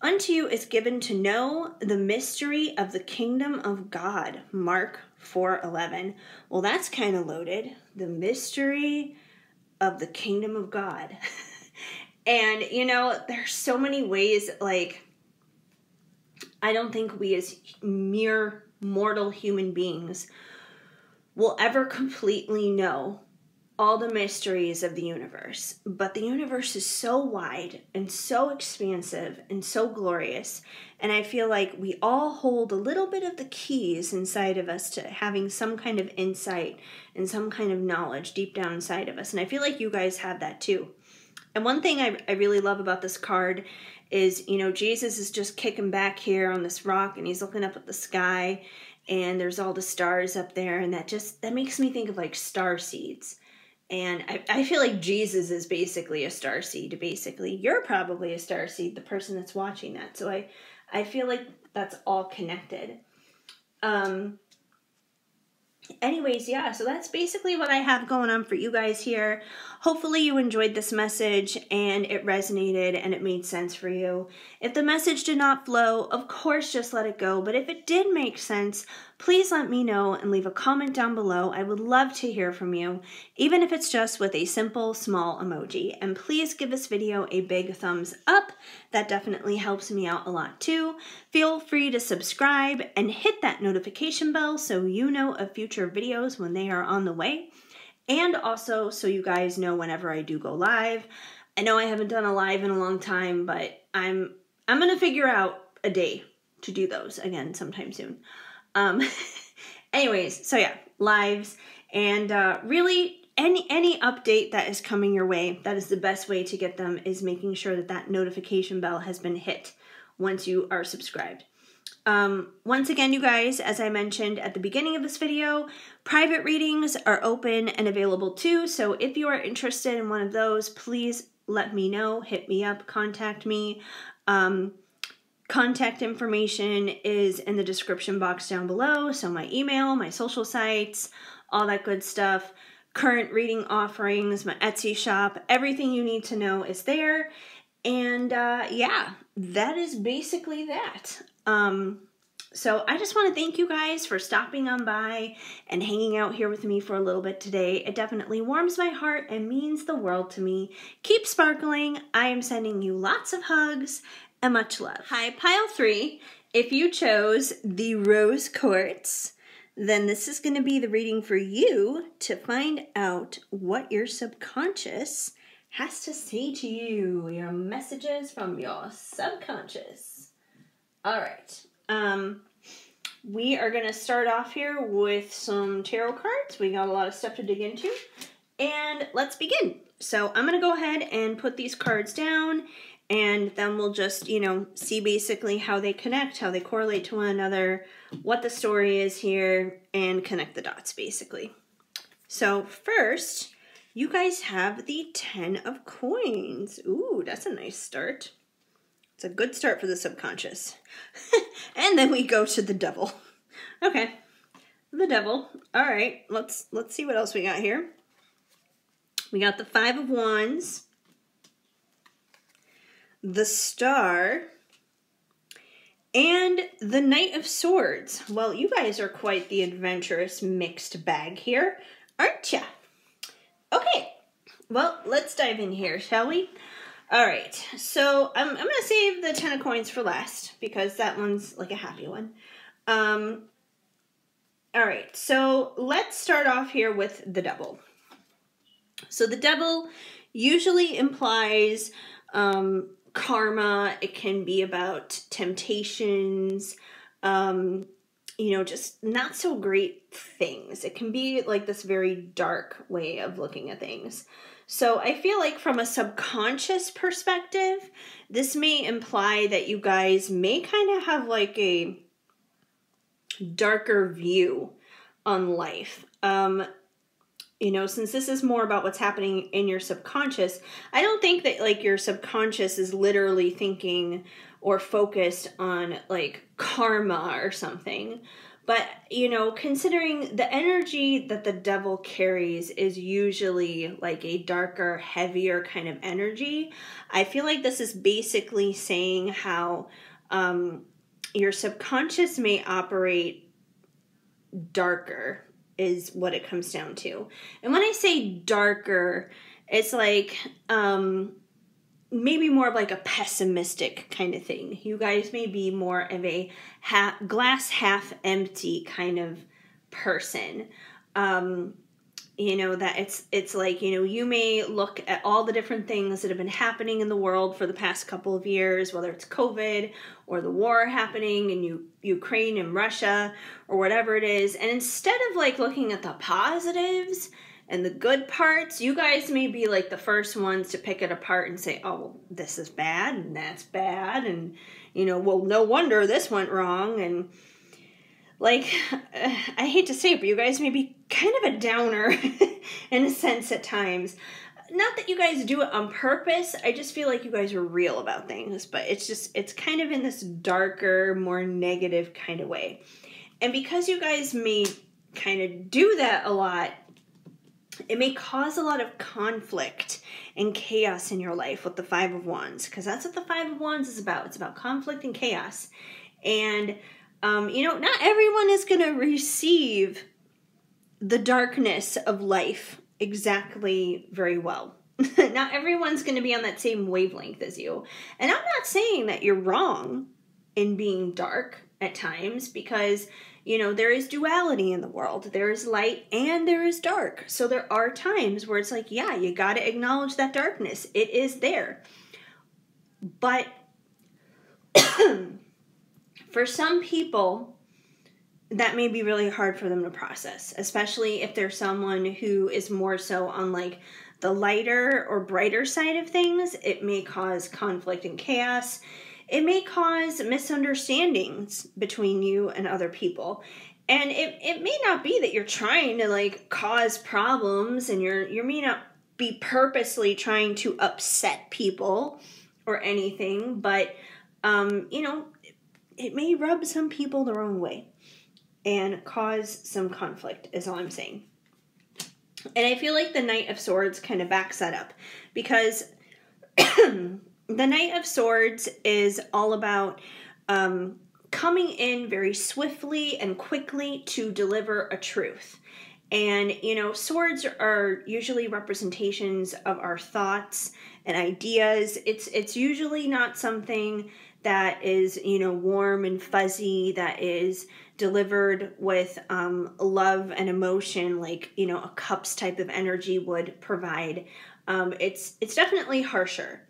to know the mystery of the kingdom of God. Mark 4:11. Well, that's kind of loaded. The mystery of the kingdom of God. And, there's so many ways, like, I don't think we as mere mortal human beings will ever completely know all the mysteries of the universe. But the universe is so wide and so expansive and so glorious. And I feel like we all hold a little bit of the keys inside of us to having some kind of insight and some kind of knowledge deep down inside of us. And I feel like you guys have that too. And one thing I really love about this card is, Jesus is just kicking back here on this rock, and he's looking up at the sky, and there's all the stars up there, and that makes me think of like star seeds. And I feel like Jesus is basically a starseed, basically. You're probably a starseed, the person that's watching that. So I feel like that's all connected. Anyways, yeah, so that's basically what I have going on for you guys here. Hopefully you enjoyed this message and it resonated and it made sense for you. If the message did not flow, of course just let it go. But if it did make sense, please let me know and leave a comment down below. I would love to hear from you, even if it's just with a simple small emoji. And please give this video a big thumbs up. That definitely helps me out a lot too. Feel free to subscribe and hit that notification bell so you know of future videos when they are on the way. And also so you guys know whenever I do go live. I know I haven't done a live in a long time, but I'm going to figure out a day to do those again sometime soon. Anyways, so yeah, lives and really any update that is coming your way, that is the best way to get them, is making sure that that notification bell has been hit once you are subscribed. Once again, you guys, as I mentioned at the beginning of this video, private readings are open and available too. So if you are interested in one of those, please let me know, hit me up, contact me. Contact information is in the description box down below. So my email, my social sites, all that good stuff, current reading offerings, my Etsy shop, everything you need to know is there. And yeah, that is basically that. So I just want to thank you guys for stopping on by and hanging out here with me for a little bit today. It definitely warms my heart and means the world to me. Keep sparkling. I am sending you lots of hugs and much love. Hi, Pile 3. If you chose the Rose Quartz, then this is going to be the reading for you to find out what your subconscious has to say to you. Your messages from your subconscious. All right. We are going to start off here with some tarot cards. We got a lot of stuff to dig into. And let's begin. So I'm going to go ahead and put these cards down, and then we'll just, see basically how they connect, how they correlate to one another, what the story is here, and connect the dots, basically. So first, you guys have the 10 of coins. Ooh, that's a nice start. It's a good start for the subconscious. And then we go to the devil. Okay, the devil. All right, let's see what else we got here. We got the 5 of Wands, the Star, and the Knight of Swords. Well, you guys are quite the adventurous mixed bag here, aren't ya? Okay, well, let's dive in here, shall we? All right, so I'm going to save the 10 of coins for last because that one's like a happy one. All right, so let's start off here with the devil. So the devil usually implies karma. It can be about temptations, just not so great things. It can be like this very dark way of looking at things. So I feel like from a subconscious perspective, this may imply that you guys may kind of have like a darker view on life. Since this is more about what's happening in your subconscious, I don't think that like your subconscious is literally thinking or focused on like karma or something. But, considering the energy that the devil carries is usually like a darker, heavier kind of energy, I feel like this is basically saying how your subconscious may operate darker is what it comes down to. And when I say darker, it's like maybe more of like a pessimistic kind of thing. You guys may be more of a glass half empty kind of person. That it's like, you may look at all the different things that have been happening in the world for the past couple of years, whether it's COVID or the war happening in Ukraine and Russia or whatever it is. And instead of like looking at the positives and the good parts, you guys may be like the first ones to pick it apart and say, oh, well, this is bad and that's bad. And, well, no wonder this went wrong. And like, I hate to say it, but you guys may be kind of a downer in a sense at times. Not that you guys do it on purpose. I just feel like you guys are real about things, but it's kind of in this darker, more negative kind of way. And because you guys may kind of do that a lot, It may cause a lot of conflict and chaos in your life with the Five of Wands, because that's what the Five of Wands is about. It's about conflict and chaos. And, not everyone is going to receive the darkness of life exactly very well. Not everyone's going to be on that same wavelength as you. And I'm not saying that you're wrong in being dark at times, because there is duality in the world. There is light and there is dark. So there are times where it's like, yeah, you got to acknowledge that darkness. It is there. But for some people, that may be really hard for them to process, especially if they're someone who is more so on like the lighter or brighter side of things. It may cause conflict and chaos. It may cause misunderstandings between you and other people. And it may not be that you're trying to like cause problems, and you may not be purposely trying to upset people or anything, but it may rub some people the wrong way and cause some conflict, is all I'm saying. And I feel like the Knight of Swords kind of backs that up, because the Knight of Swords is all about coming in very swiftly and quickly to deliver a truth. And, swords are usually representations of our thoughts and ideas. It's usually not something that is, warm and fuzzy, that is delivered with love and emotion, like, a cups type of energy would provide. It's definitely harsher.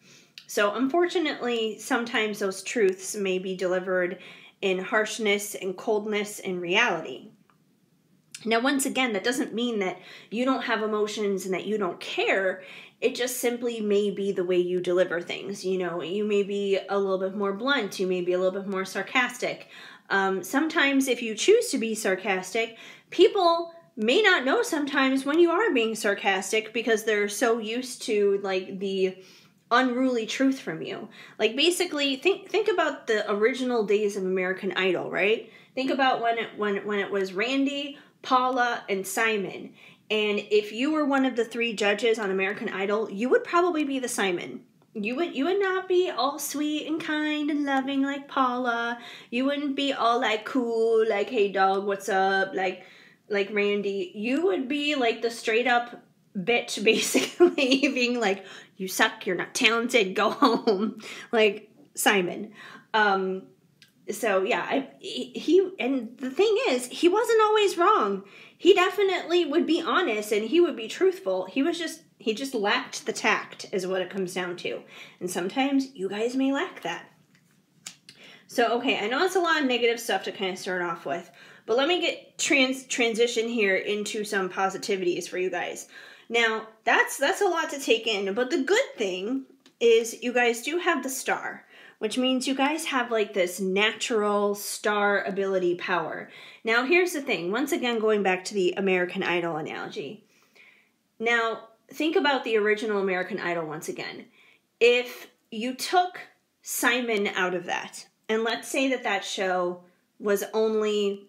So unfortunately, sometimes those truths may be delivered in harshness and coldness and reality. Now, once again, that doesn't mean that you don't have emotions and that you don't care. It just simply may be the way you deliver things. You may be a little bit more blunt. You may be a little bit more sarcastic. Sometimes if you choose to be sarcastic, people may not know sometimes when you are being sarcastic, because they're so used to like the unruly truth from you. Like basically think about the original days of American Idol, right? Think about when it was Randy, Paula, and Simon. And if you were one of the three judges on American Idol, you would probably be the Simon. You would not be all sweet and kind and loving like Paula. You wouldn't be all like cool, like, hey dog, what's up? Like Randy. You would be like the straight up bitch, basically, being like, you suck, you're not talented, go home. Like Simon. So yeah, he and the thing is, he wasn't always wrong. He definitely would be honest and he would be truthful. He just lacked the tact, is what it comes down to. And sometimes you guys may lack that. So, okay, I know it's a lot of negative stuff to kind of start off with, but let me get transition here into some positivities for you guys. Now, that's a lot to take in, but the good thing is you guys do have the star, which means you guys have like this natural star ability power. Now, here's the thing. Once again, going back to the American Idol analogy. Now, think about the original American Idol once again. If you took Simon out of that, and let's say that show was only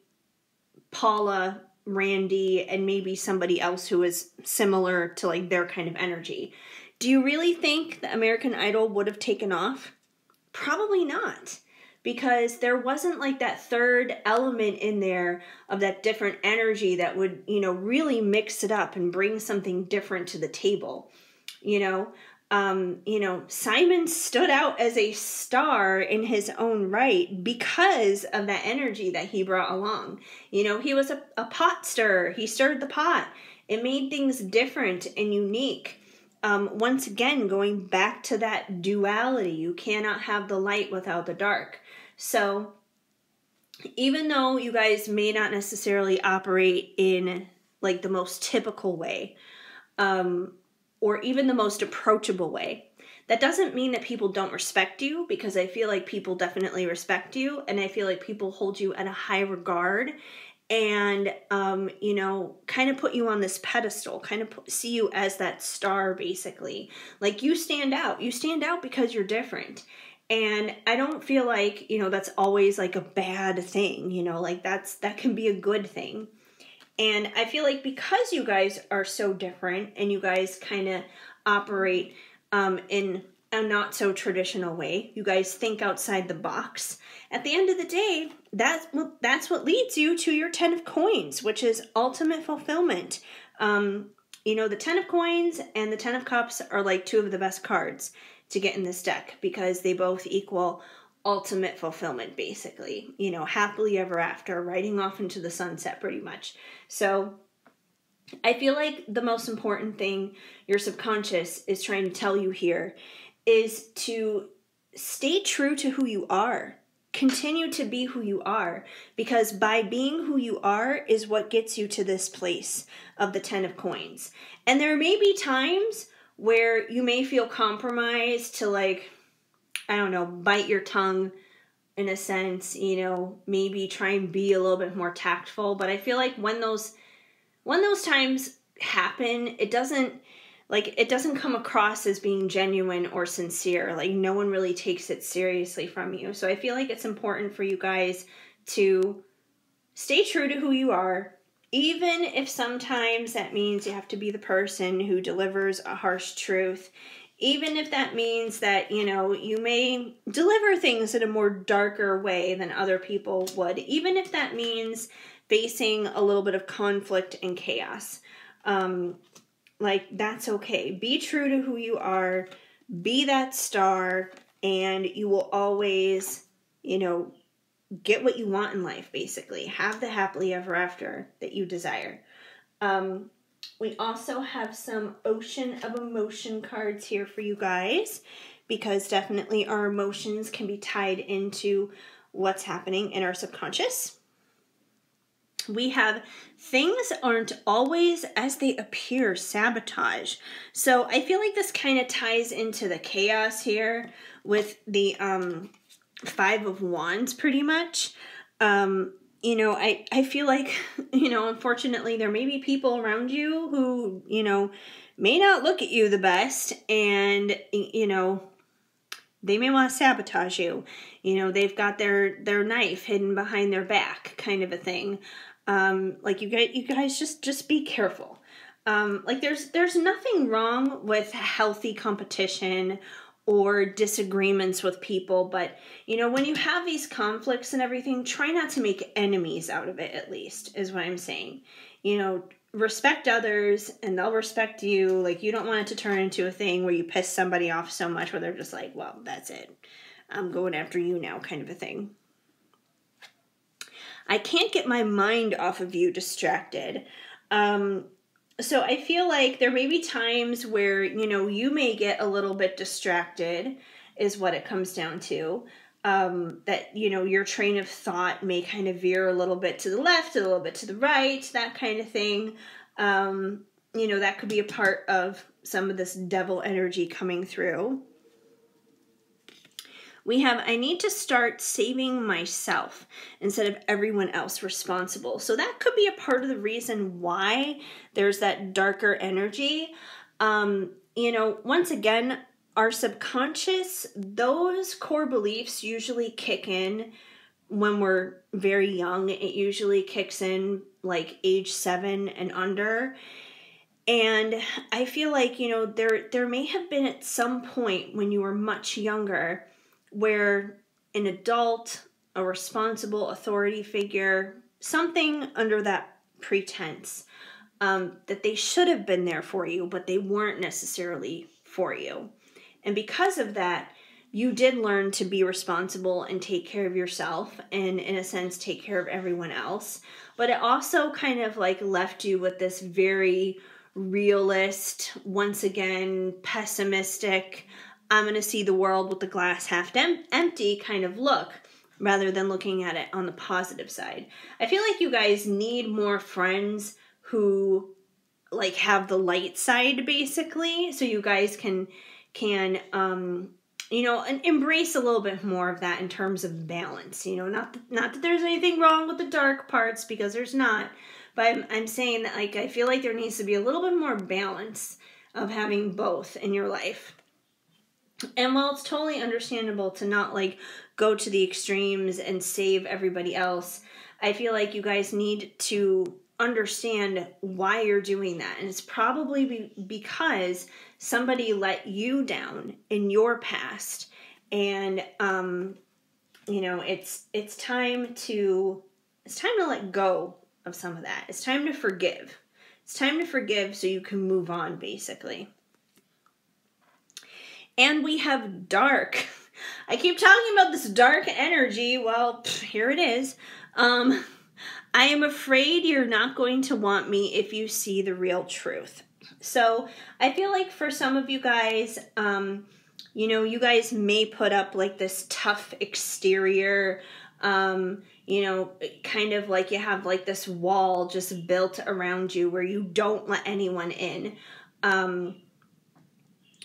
Paula, Randy, and maybe somebody else who was similar to like their kind of energy, do you really think the American Idol would have taken off? Probably not, because there wasn't like that third element in there of that different energy that would, really mix it up and bring something different to the table. Simon stood out as a star in his own right because of that energy that he brought along. He was a pot stirrer. He stirred the pot. It made things different and unique. Once again, going back to that duality, you cannot have the light without the dark. So even though you guys may not necessarily operate in like the most typical way, or even the most approachable way, that doesn't mean that people don't respect you, because I feel like people definitely respect you, and I feel like people hold you at a high regard and, kind of put you on this pedestal, kind of see you as that star, basically. Like, you stand out. You stand out because you're different. And I don't feel like, that's always like a bad thing, like that can be a good thing. And I feel like because you guys are so different and you guys kind of operate in a not so traditional way, you guys think outside the box. At the end of the day, that's what leads you to your 10 of coins, which is ultimate fulfillment. You know, the 10 of coins and the 10 of cups are like two of the best cards to get in this deck because they both equal ultimate fulfillment, basically. You know, happily ever after, riding off into the sunset pretty much. So I feel like the most important thing your subconscious is trying to tell you here is to stay true to who you are. Continue to be who you are, because by being who you are is what gets you to this place of the 10 of coins. And there may be times where you may feel compromised to, like, I don't know, bite your tongue in a sense, you know, maybe try and be a little bit more tactful. But I feel like when those times happen, it doesn't come across as being genuine or sincere. Like, no one really takes it seriously from you. So I feel like it's important for you guys to stay true to who you are, even if sometimes that means you have to be the person who delivers a harsh truth. Even if that means that, you know, you may deliver things in a more darker way than other people would. Even if that means facing a little bit of conflict and chaos. Like, that's okay. Be true to who you are. Be that star. And you will always, you know, get what you want in life, basically. Have the happily ever after that you desire. We also have some Ocean of Emotion cards here for you guys, because definitely our emotions can be tied into what's happening in our subconscious. We have things aren't always as they appear, sabotage. So I feel like this kind of ties into the chaos here with the 5 of Wands pretty much. You know, I feel like, you know, unfortunately there may be people around you who, you know, may not look at you the best, and, you know, they may want to sabotage you. You know, they've got their knife hidden behind their back, kind of a thing. Like, you guys just be careful. Like, there's nothing wrong with healthy competition or disagreements with people, but, you know, when you have these conflicts and everything, try not to make enemies out of it, at least, is what I'm saying. You know, respect others and they'll respect you. Like, you don't want it to turn into a thing where you piss somebody off so much where they're just like, well, that's it. I'm going after you now, kind of a thing. I can't get my mind off of you, distracted. So I feel like there may be times where, you know, you may get a little bit distracted, is what it comes down to. That, you know, your train of thought may kind of veer a little bit to the left, a little bit to the right, that kind of thing. You know, that could be a part of some of this devil energy coming through. We have, I need to start saving myself instead of everyone else responsible. So that could be a part of the reason why there's that darker energy. You know, once again, our subconscious, those core beliefs usually kick in when we're very young. It usually kicks in like age 7 and under. And I feel like, you know, there may have been at some point when you were much younger where an adult, a responsible authority figure, something under that pretense, that they should have been there for you, but they weren't necessarily for you. And because of that, you did learn to be responsible and take care of yourself and, in a sense, take care of everyone else. But it also kind of like left you with this very realist, once again, pessimistic, I'm going to see the world with the glass half empty kind of look, rather than looking at it on the positive side. I feel like you guys need more friends who, like, have the light side, basically, so you guys can you know, embrace a little bit more of that in terms of balance. You know, not that there's anything wrong with the dark parts, because there's not, but I'm saying that, like, I feel like there needs to be a little bit more balance of having both in your life. And while it's totally understandable to not, like, go to the extremes and save everybody else, I feel like you guys need to understand why you're doing that. And it's probably because somebody let you down in your past. And, it's time to let go of some of that. It's time to forgive. It's time to forgive so you can move on, basically. And we have dark. I keep talking about this dark energy. Well, here it is. I am afraid you're not going to want me if you see the real truth. So I feel like for some of you guys, you guys may put up like this tough exterior, kind of like you have like this wall just built around you where you don't let anyone in.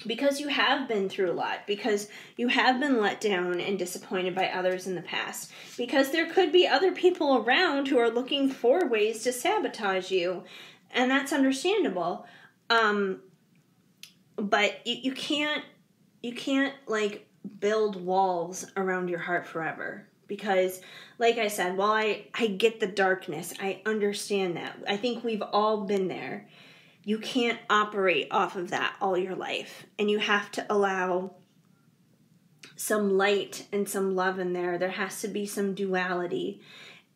Because you have been through a lot, because you have been let down and disappointed by others in the past, because there could be other people around who are looking for ways to sabotage you, and that's understandable. But you can't like build walls around your heart forever, because like I said, while I get the darkness, I understand that. I think we've all been there. You can't operate off of that all your life. And you have to allow some light and some love in there. There has to be some duality.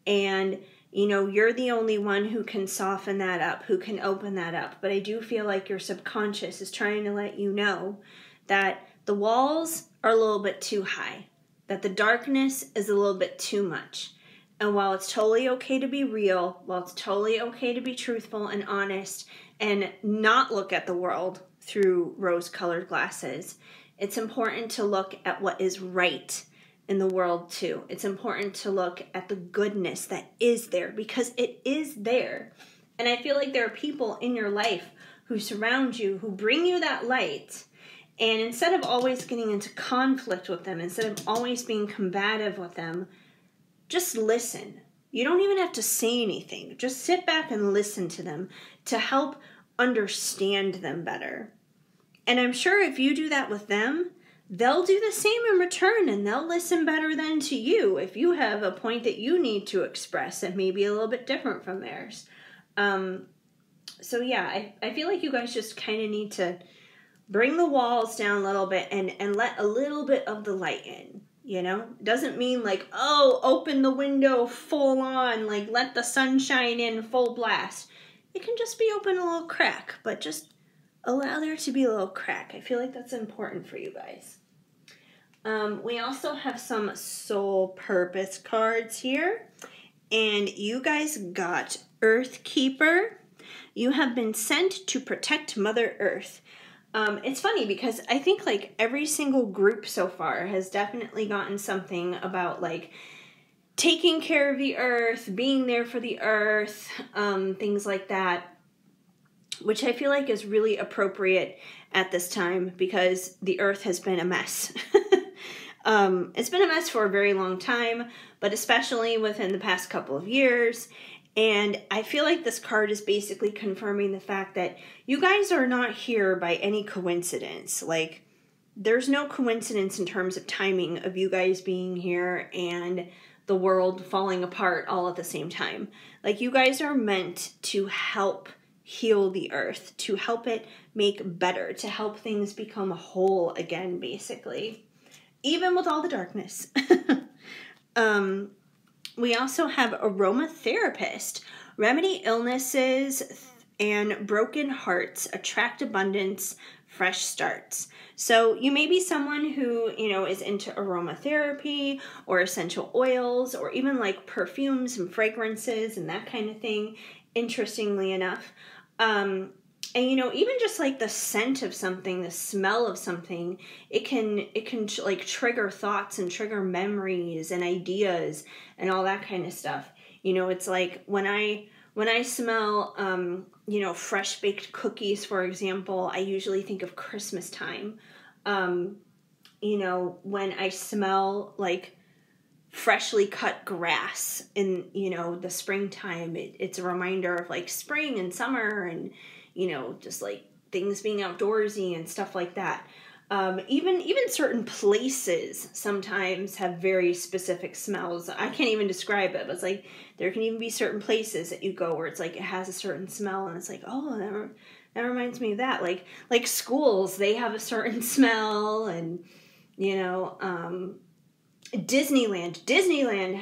And, you're the only one who can soften that up, who can open that up. But I do feel like your subconscious is trying to let you know that the walls are a little bit too high, that the darkness is a little bit too much. And while it's totally okay to be real, while it's totally okay to be truthful and honest, and not look at the world through rose-colored glasses, it's important to look at what is right in the world too. It's important to look at the goodness that is there, because it is there. And I feel like there are people in your life who surround you, who bring you that light. And instead of always getting into conflict with them, instead of always being combative with them, just listen. You don't even have to say anything. Just sit back and listen to them to help understand them better. And I'm sure if you do that with them, they'll do the same in return, and they'll listen better than to you if you have a point that you need to express that may be a little bit different from theirs. So yeah, I feel like you guys just kind of need to bring the walls down a little bit and let a little bit of the light in. Doesn't mean like, open the window full on, like let the sunshine in full blast. It can just be open a little crack, but just allow there to be a little crack. I feel like that's important for you guys. We also have some soul purpose cards here, and you guys got Earth Keeper. You have been sent to protect Mother Earth. It's funny because I think like every single group so far has definitely gotten something about like taking care of the earth, being there for the earth, things like that, which I feel like is really appropriate at this time because the earth has been a mess. It's been a mess for a very long time, but especially within the past couple of years. And I feel like this card is basically confirming the fact that you guys are not here by any coincidence. Like, there's no coincidence in terms of timing of you guys being here and the world falling apart all at the same time. Like, you guys are meant to help heal the earth, to help it make better, to help things become whole again, basically. Even with all the darkness. We also have aromatherapist. Remedy illnesses and broken hearts, attract abundance, fresh starts. So you may be someone who, is into aromatherapy or essential oils or even like perfumes and fragrances and that kind of thing, interestingly enough. And, even just like the scent of something, the smell of something, it can like trigger thoughts and trigger memories and ideas and all that kind of stuff. It's like when I smell, fresh baked cookies, for example, I usually think of Christmas time. When I smell like freshly cut grass in, the springtime, it's a reminder of like spring and summer and, just like things being outdoorsy and stuff like that. Even certain places sometimes have very specific smells. I can't even describe it, but it's like there can even be certain places that you go where it's like it has a certain smell, and it's like, oh, that reminds me of that. Like schools, they have a certain smell, and Disneyland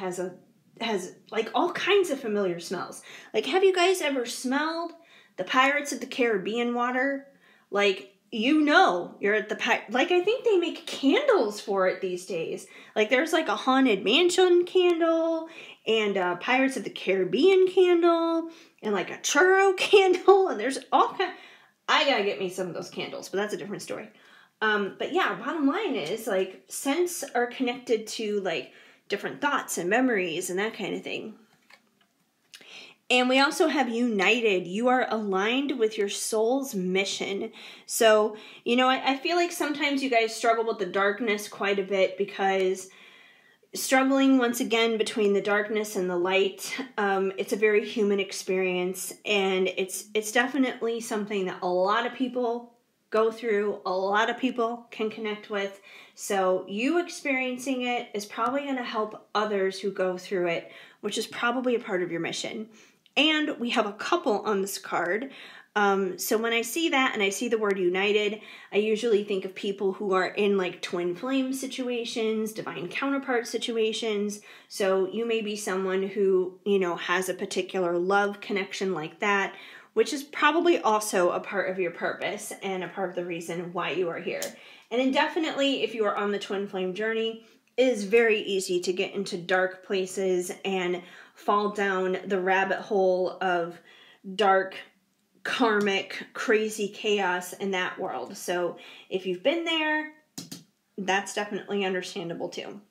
has like all kinds of familiar smells. Like, have you guys ever smelled the Pirates of the Caribbean water? Like, you're at like, I think they make candles for it these days. Like, there's like a Haunted Mansion candle, and a Pirates of the Caribbean candle, and like a churro candle, and there's all kind. I gotta get me some of those candles, but that's a different story. But yeah, bottom line is, like, scents are connected to like different thoughts and memories and that kind of thing. And we also have united. You are aligned with your soul's mission. So, I feel like sometimes you guys struggle with the darkness quite a bit, because struggling once again between the darkness and the light, it's a very human experience, and it's definitely something that a lot of people go through, a lot of people can connect with. So you experiencing it is probably going to help others who go through it, which is probably a part of your mission. And we have a couple on this card. So when I see that and I see the word united, I usually think of people who are in like twin flame situations, divine counterpart situations. So you may be someone who, has a particular love connection like that, which is probably also a part of your purpose and a part of the reason why you are here. And then definitely, if you are on the twin flame journey, it is very easy to get into dark places and fall down the rabbit hole of dark, karmic, crazy chaos in that world. So if you've been there, that's definitely understandable too.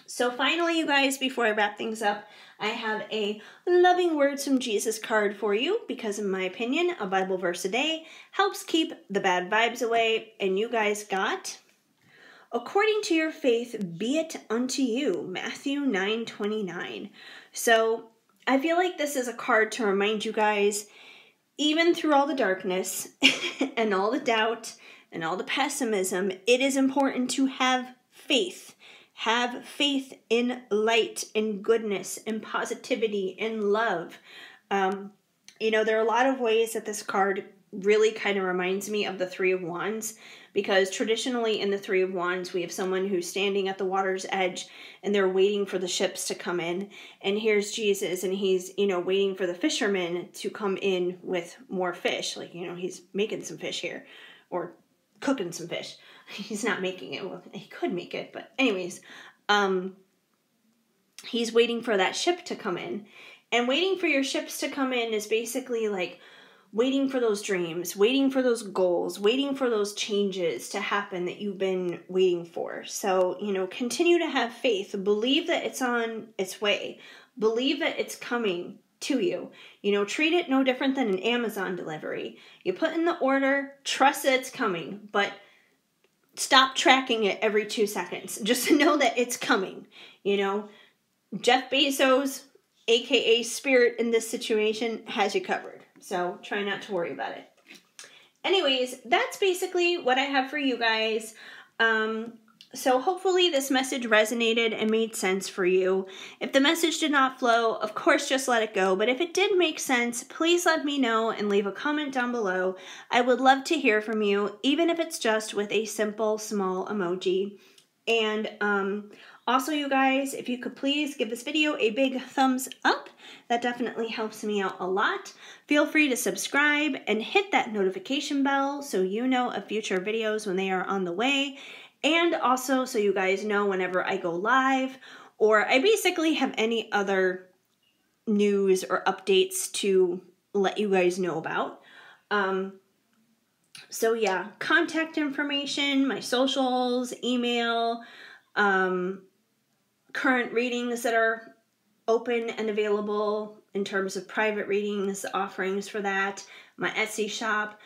So finally, you guys, before I wrap things up, I have a loving words from Jesus card for you, because in my opinion, a Bible verse a day helps keep the bad vibes away. And you guys got, according to your faith, be it unto you, Matthew 9:29. So I feel like this is a card to remind you guys, even through all the darkness and all the doubt and all the pessimism, it is important to have faith. Have faith in light, in goodness, in positivity, in love. There are a lot of ways that this card really kind of reminds me of the Three of Wands, because traditionally in the Three of Wands, we have someone who's standing at the water's edge and they're waiting for the ships to come in. And here's Jesus, and he's, waiting for the fishermen to come in with more fish. Like, he's making some fish here, or cooking some fish. He's not making it. Well, he could make it, but anyways, he's waiting for that ship to come in. And waiting for your ships to come in is basically like waiting for those dreams, waiting for those goals, waiting for those changes to happen that you've been waiting for. So, continue to have faith. Believe that it's on its way. Believe that it's coming to you. Treat it no different than an Amazon delivery. You put in the order, trust that it's coming, but stop tracking it every 2 seconds. Just know that it's coming. Jeff Bezos, aka Spirit in this situation, has you covered. So try not to worry about it. Anyways, that's basically what I have for you guys. So hopefully this message resonated and made sense for you. If the message did not flow, of course, just let it go. But if it did make sense, please let me know and leave a comment down below. I would love to hear from you, even if it's just with a simple, small emoji. And also, you guys, if you could please give this video a big thumbs up, that definitely helps me out a lot. Feel free to subscribe and hit that notification bell so you know of future videos when they are on the way. And also so you guys know whenever I go live, or I basically have any other news or updates to let you guys know about. So yeah, contact information, my socials, email, current readings that are open and available in terms of private readings, offerings for that, my Etsy shop.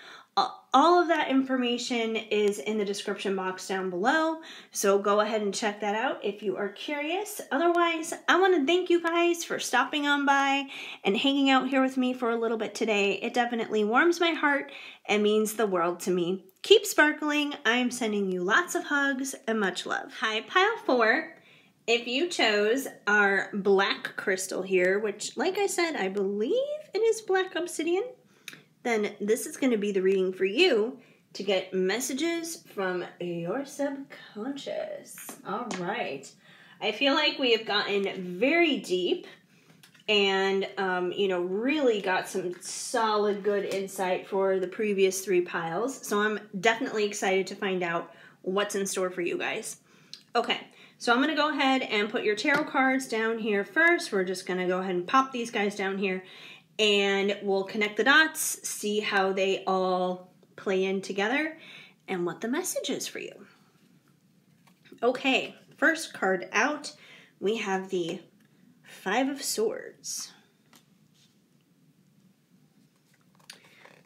All of that information is in the description box down below, so go ahead and check that out if you are curious. Otherwise, I want to thank you guys for stopping on by and hanging out here with me for a little bit today. It definitely warms my heart and means the world to me. Keep sparkling. I'm sending you lots of hugs and much love. Hi, pile 4. If you chose our black crystal here, which, like I said, I believe it is black obsidian, then this is going to be the reading for you to get messages from your subconscious. All right. I feel like we have gotten very deep and, really got some solid, good insight for the previous 3 piles. So I'm definitely excited to find out what's in store for you guys. Okay, so I'm going to go ahead and put your tarot cards down here first. We're just going to go ahead and pop these guys down here. And we'll connect the dots, see how they all play in together, and what the message is for you. Okay, first card out, we have the 5 of Swords.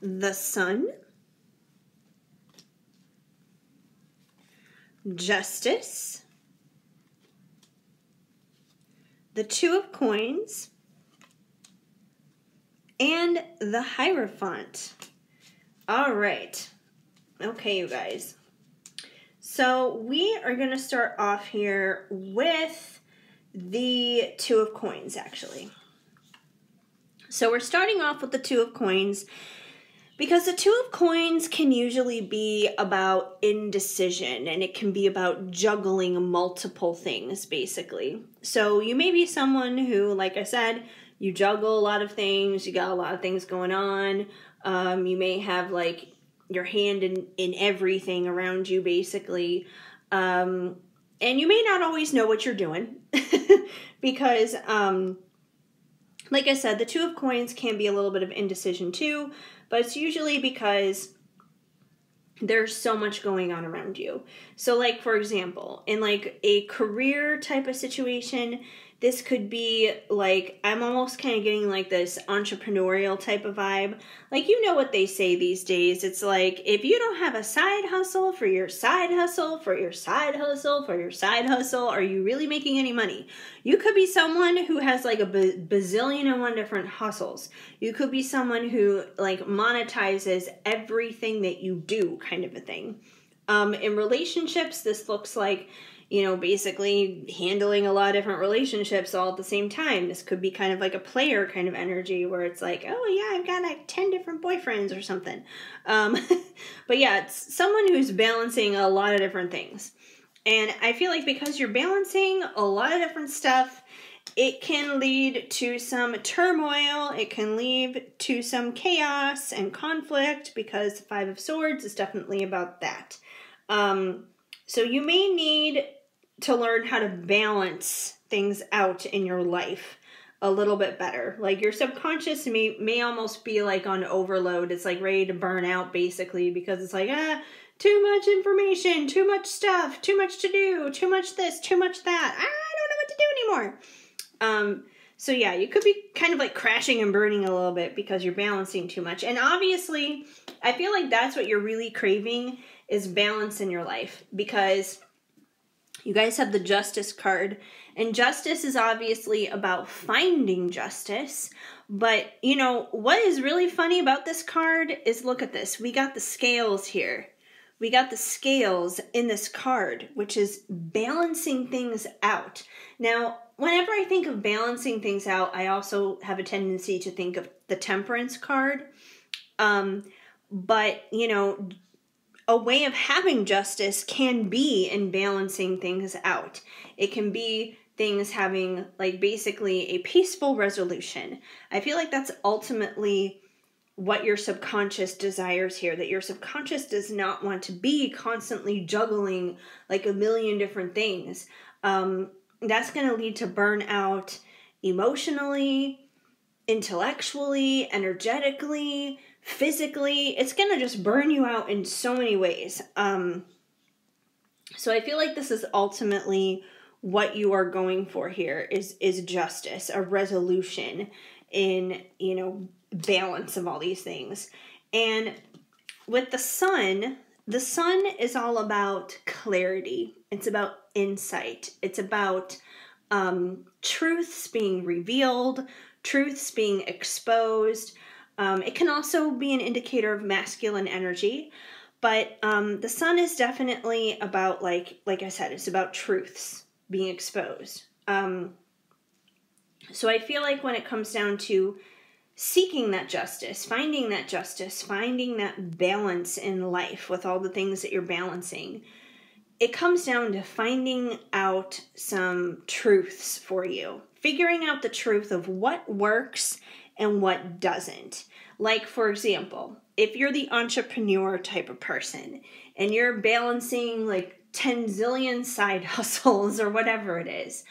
The Sun. Justice. The 2 of Coins. And the Hierophant. All right. Okay, you guys. So we are going to start off here with the 2 of Coins, actually. So we're starting off with the 2 of Coins because the 2 of Coins can usually be about indecision, and it can be about juggling multiple things, basically. So you may be someone who, like I said, you juggle a lot of things, you got a lot of things going on. You may have like your hand in everything around you, basically. And you may not always know what you're doing because, like I said, the 2 of Coins can be a little bit of indecision too, but it's usually because there's so much going on around you. So like, for example, in like a career type of situation, this could be like, I'm almost kind of getting like this entrepreneurial type of vibe. Like, you know what they say these days. It's like, if you don't have a side hustle for your side hustle, for your side hustle, for your side hustle, are you really making any money? You could be someone who has like a bazillion and one different hustles. You could be someone who like monetizes everything that you do, kind of a thing. In relationships, this looks like, basically handling a lot of different relationships all at the same time. This could be kind of like a player kind of energy where it's like, oh yeah, I've got like 10 different boyfriends or something. But yeah, it's someone who's balancing a lot of different things. And I feel like because you're balancing a lot of different stuff, it can lead to some turmoil. It can lead to some chaos and conflict because the 5 of Swords is definitely about that. So you may need to learn how to balance things out in your life a little bit better. Like your subconscious may almost be like on overload. It's like ready to burn out basically because it's like, too much information, too much stuff, too much to do, too much this, too much that. I don't know what to do anymore. So yeah, you could be kind of like crashing and burning a little bit because you're balancing too much. And obviously, I feel like that's what you're really craving is balance in your life because you guys have the Justice card, and justice is obviously about finding justice. But, what is really funny about this card is look at this. We got the scales here. We got the scales in this card, which is balancing things out. Now, whenever I think of balancing things out, I also have a tendency to think of the Temperance card. But, a way of having justice can be in balancing things out. It can be things having like basically a peaceful resolution. I feel like that's ultimately what your subconscious desires here, that your subconscious does not want to be constantly juggling like a million different things. That's going to lead to burnout emotionally, intellectually, energetically, physically. It's going to just burn you out in so many ways. So I feel like this is ultimately what you are going for here is justice, a resolution in, balance of all these things. And with the sun is all about clarity. It's about insight. It's about truths being revealed, truths being exposed. It can also be an indicator of masculine energy, but the sun is definitely about, like I said, it's about truths being exposed. So I feel like when it comes down to seeking that justice, finding that balance in life with all the things that you're balancing, it comes down to finding out some truths for you, figuring out the truth of what works and what doesn't. Like, for example, if you're the entrepreneur type of person and you're balancing like 10 zillion side hustles or whatever it is,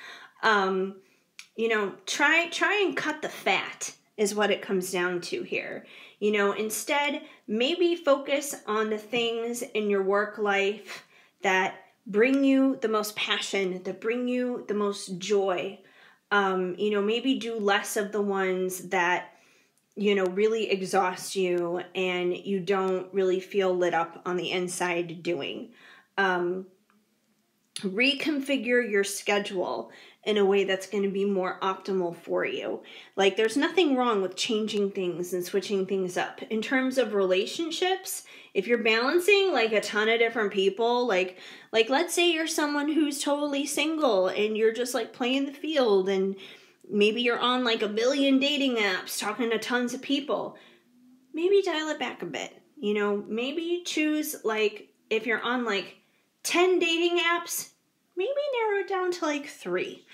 try and cut the fat is what it comes down to here. Instead, maybe focus on the things in your work life that bring you the most passion, that bring you the most joy. Maybe do less of the ones that, really exhaust you and you don't really feel lit up on the inside doing. Reconfigure your schedule in a way that's going to be more optimal for you. Like, there's nothing wrong with changing things and switching things up. In terms of relationships, if you're balancing like a ton of different people, like let's say you're someone who's totally single and you're just like playing the field, and maybe you're on like a billion dating apps talking to tons of people, maybe dial it back a bit. Maybe choose, like, if you're on like 10 dating apps, maybe narrow it down to like 3.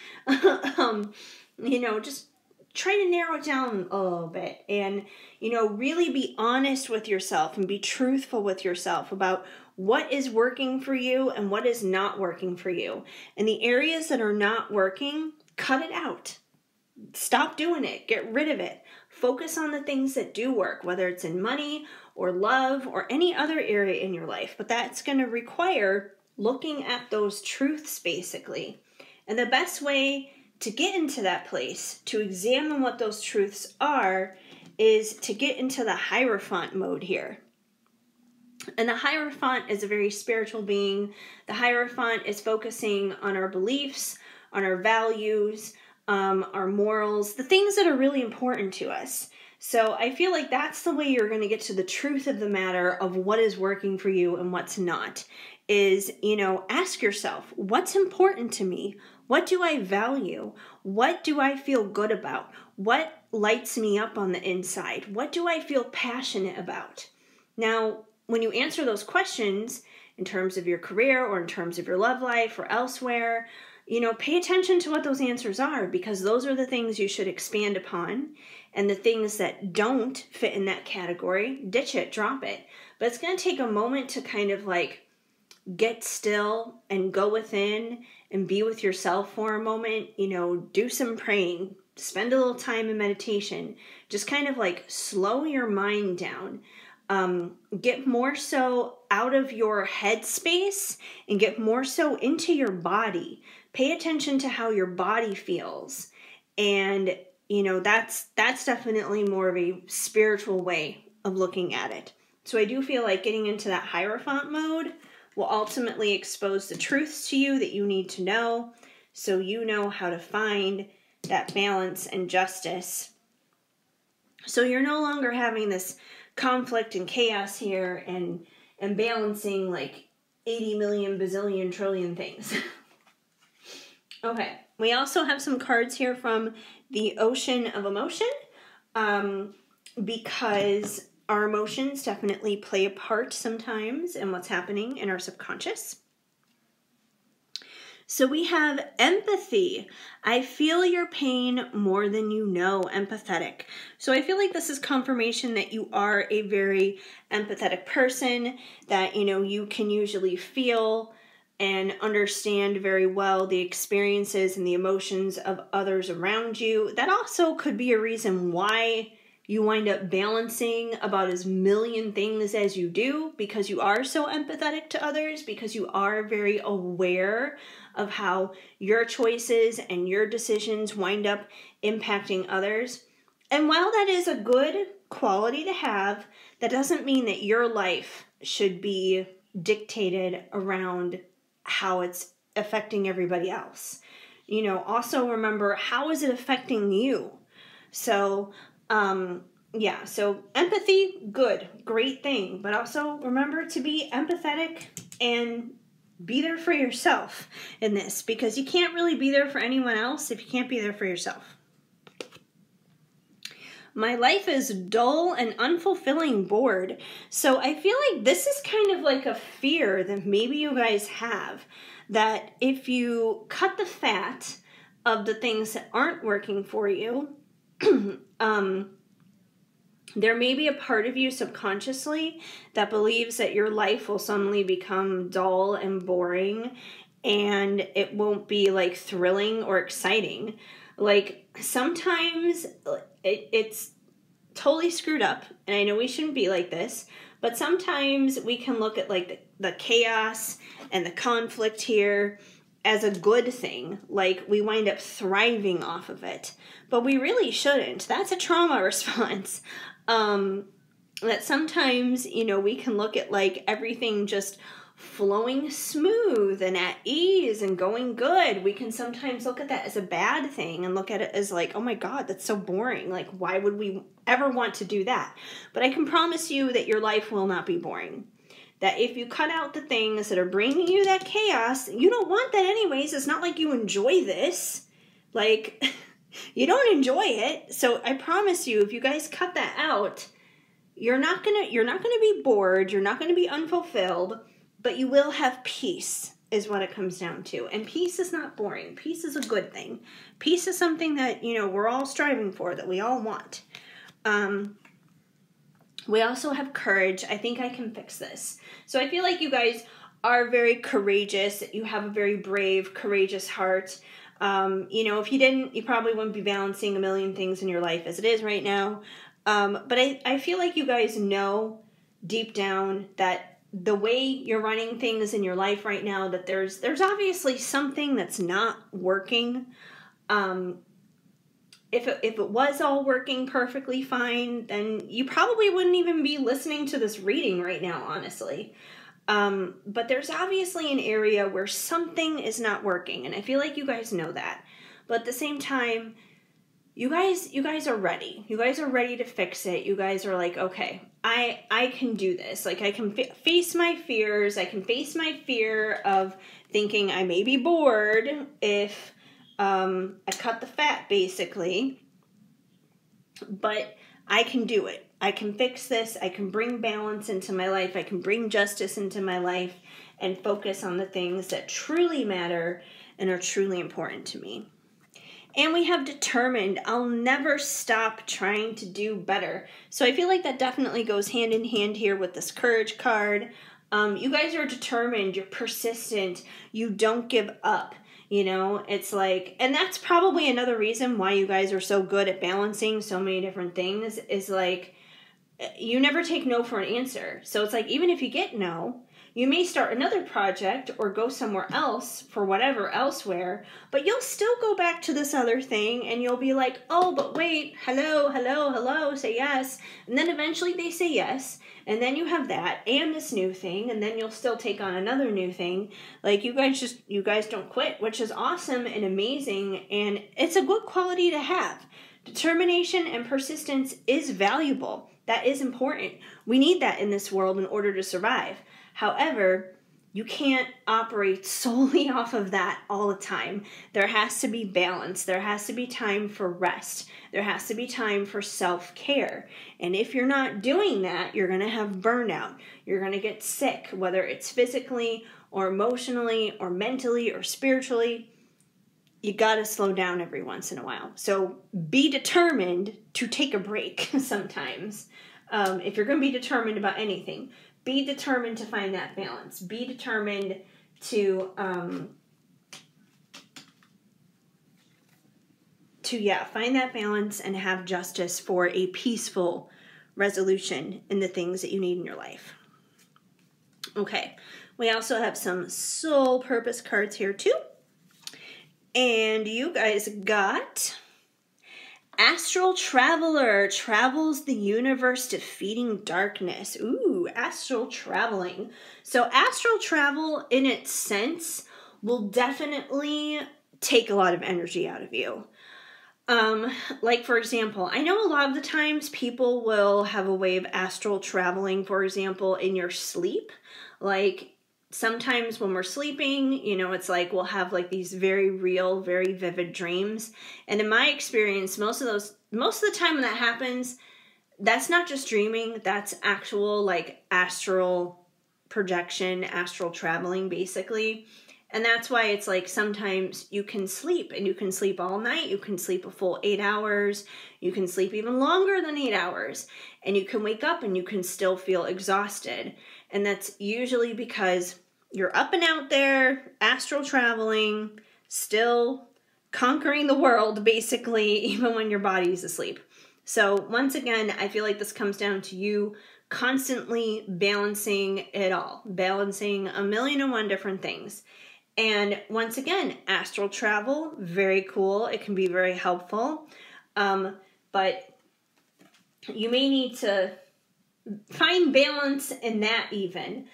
Just try to narrow it down a little bit and, really be honest with yourself and be truthful with yourself about what is working for you and what is not working for you. And the areas that are not working, cut it out. Stop doing it. Get rid of it. Focus on the things that do work, whether it's in money or love or any other area in your life. But that's going to require looking at those truths, basically. And the best way to get into that place, to examine what those truths are, is to get into the Hierophant mode here. And the Hierophant is a very spiritual being. The Hierophant is focusing on our beliefs, on our values, our morals, the things that are really important to us. So I feel like that's the way you're going to get to the truth of the matter of what is working for you and what's not. Is, ask yourself, what's important to me? What do I value? What do I feel good about? What lights me up on the inside? What do I feel passionate about? Now, when you answer those questions in terms of your career or in terms of your love life or elsewhere, pay attention to what those answers are, because those are the things you should expand upon. And the things that don't fit in that category, ditch it, drop it. But it's going to take a moment to kind of like get still and go within and be with yourself for a moment. Do some praying, spend a little time in meditation, just kind of like slow your mind down. Get more so out of your head space and get more so into your body. Pay attention to how your body feels. And, that's definitely more of a spiritual way of looking at it. So I do feel like getting into that Hierophant mode will ultimately expose the truths to you that you need to know, so you know how to find that balance and justice. So you're no longer having this conflict and chaos here and balancing like 80 million bazillion trillion things. Okay, we also have some cards here from the Ocean of Emotion, because our emotions definitely play a part sometimes in what's happening in our subconscious. So we have empathy. I feel your pain more than you know, empathetic. So I feel like this is confirmation that you are a very empathetic person, that, you can usually feel and understand very well the experiences and the emotions of others around you. That also could be a reason why you wind up balancing about as million things as you do, because you are so empathetic to others, because you are very aware of how your choices and your decisions wind up impacting others. And while that is a good quality to have, that doesn't mean that your life should be dictated around how it's affecting everybody else. You know, also remember, how is it affecting you? So, yeah, so empathy, good, great thing. But also remember to be empathetic and be there for yourself in this, because you can't really be there for anyone else if you can't be there for yourself. My life is dull and unfulfilling, bored. So I feel like this is kind of like a fear that maybe you guys have, that if you cut the fat of the things that aren't working for you, there may be a part of you subconsciously that believes that your life will suddenly become dull and boring and it won't be like thrilling or exciting. Like sometimes it's totally screwed up, and I know we shouldn't be like this, but sometimes we can look at like the chaos and the conflict here as a good thing. Like we wind up thriving off of it, but we really shouldn't. That's a trauma response. That sometimes, you know, we can look at like everything just flowing smooth and at ease and going good. We can sometimes look at that as a bad thing and look at it as like, oh my God, that's so boring. Like, why would we ever want to do that? But I can promise you that your life will not be boring. That if you cut out the things that are bringing you that chaos, you don't want that anyways. It's not like you enjoy this. Like, you don't enjoy it. So I promise you, if you guys cut that out, you're not gonna be bored. You're not gonna be unfulfilled. But you will have peace, is what it comes down to. And peace is not boring. Peace is a good thing. Peace is something that, you know, we're all striving for, that we all want. We also have courage. I think I can fix this. So I feel like you guys are very courageous. You have a very brave, courageous heart. You know, if you didn't, you probably wouldn't be balancing a million things in your life as it is right now. But I feel like you guys know deep down that the way you're running things in your life right now, that there's obviously something that's not working. If it was all working perfectly fine, then you probably wouldn't even be listening to this reading right now, honestly. But there's obviously an area where something is not working, and I feel like you guys know that. But at the same time, you guys are ready. You guys are ready to fix it. You guys are like, okay, I can do this. Like, I can face my fears. I can face my fear of thinking I may be bored if I cut the fat, basically. But I can do it. I can fix this. I can bring balance into my life. I can bring justice into my life and focus on the things that truly matter and are truly important to me. And we have determined. I'll never stop trying to do better. So I feel like that definitely goes hand in hand here with this courage card. You guys are determined. You're persistent. You don't give up. You know, it's like, and that's probably another reason why you guys are so good at balancing so many different things, is like, you never take no for an answer. So it's like, even if you get no, you may start another project or go somewhere else for whatever elsewhere, but you'll still go back to this other thing and you'll be like, oh, but wait, hello, say yes. And then eventually they say yes. And then you have that and this new thing, and then you'll still take on another new thing. Like, you guys don't quit, which is awesome and amazing, and it's a good quality to have. Determination and persistence is valuable. That is important. We need that in this world in order to survive. However, you can't operate solely off of that all the time. There has to be balance. There has to be time for rest. There has to be time for self-care. And if you're not doing that, you're going to have burnout. You're going to get sick, whether it's physically or emotionally or mentally or spiritually. You got to slow down every once in a while. So be determined to take a break sometimes. If you're going to be determined about anything, be determined to find that balance. Be determined to find that balance and have justice for a peaceful resolution in the things that you need in your life. Okay, we also have some soul purpose cards here too. And you guys got Astral traveler travels the universe defeating darkness. Ooh, astral traveling. So astral travel in its sense will definitely take a lot of energy out of you. Like for example, I know a lot of the times people will have a way of astral traveling, for example, in your sleep. Like sometimes when we're sleeping, it's like we'll have like these very real, very vivid dreams. And in my experience, most of the time when that happens, that's not just dreaming, that's actual like astral projection, astral traveling basically. And that's why it's like sometimes you can sleep and you can sleep all night. You can sleep a full 8 hours. You can sleep even longer than 8 hours. And you can wake up and you can still feel exhausted. And that's usually because you're up and out there, astral traveling, still conquering the world basically, even when your body's asleep. So once again, I feel like this comes down to you constantly balancing it all, balancing a million and one different things. And once again, astral travel, very cool. It can be very helpful. But you may need to find balance in that even.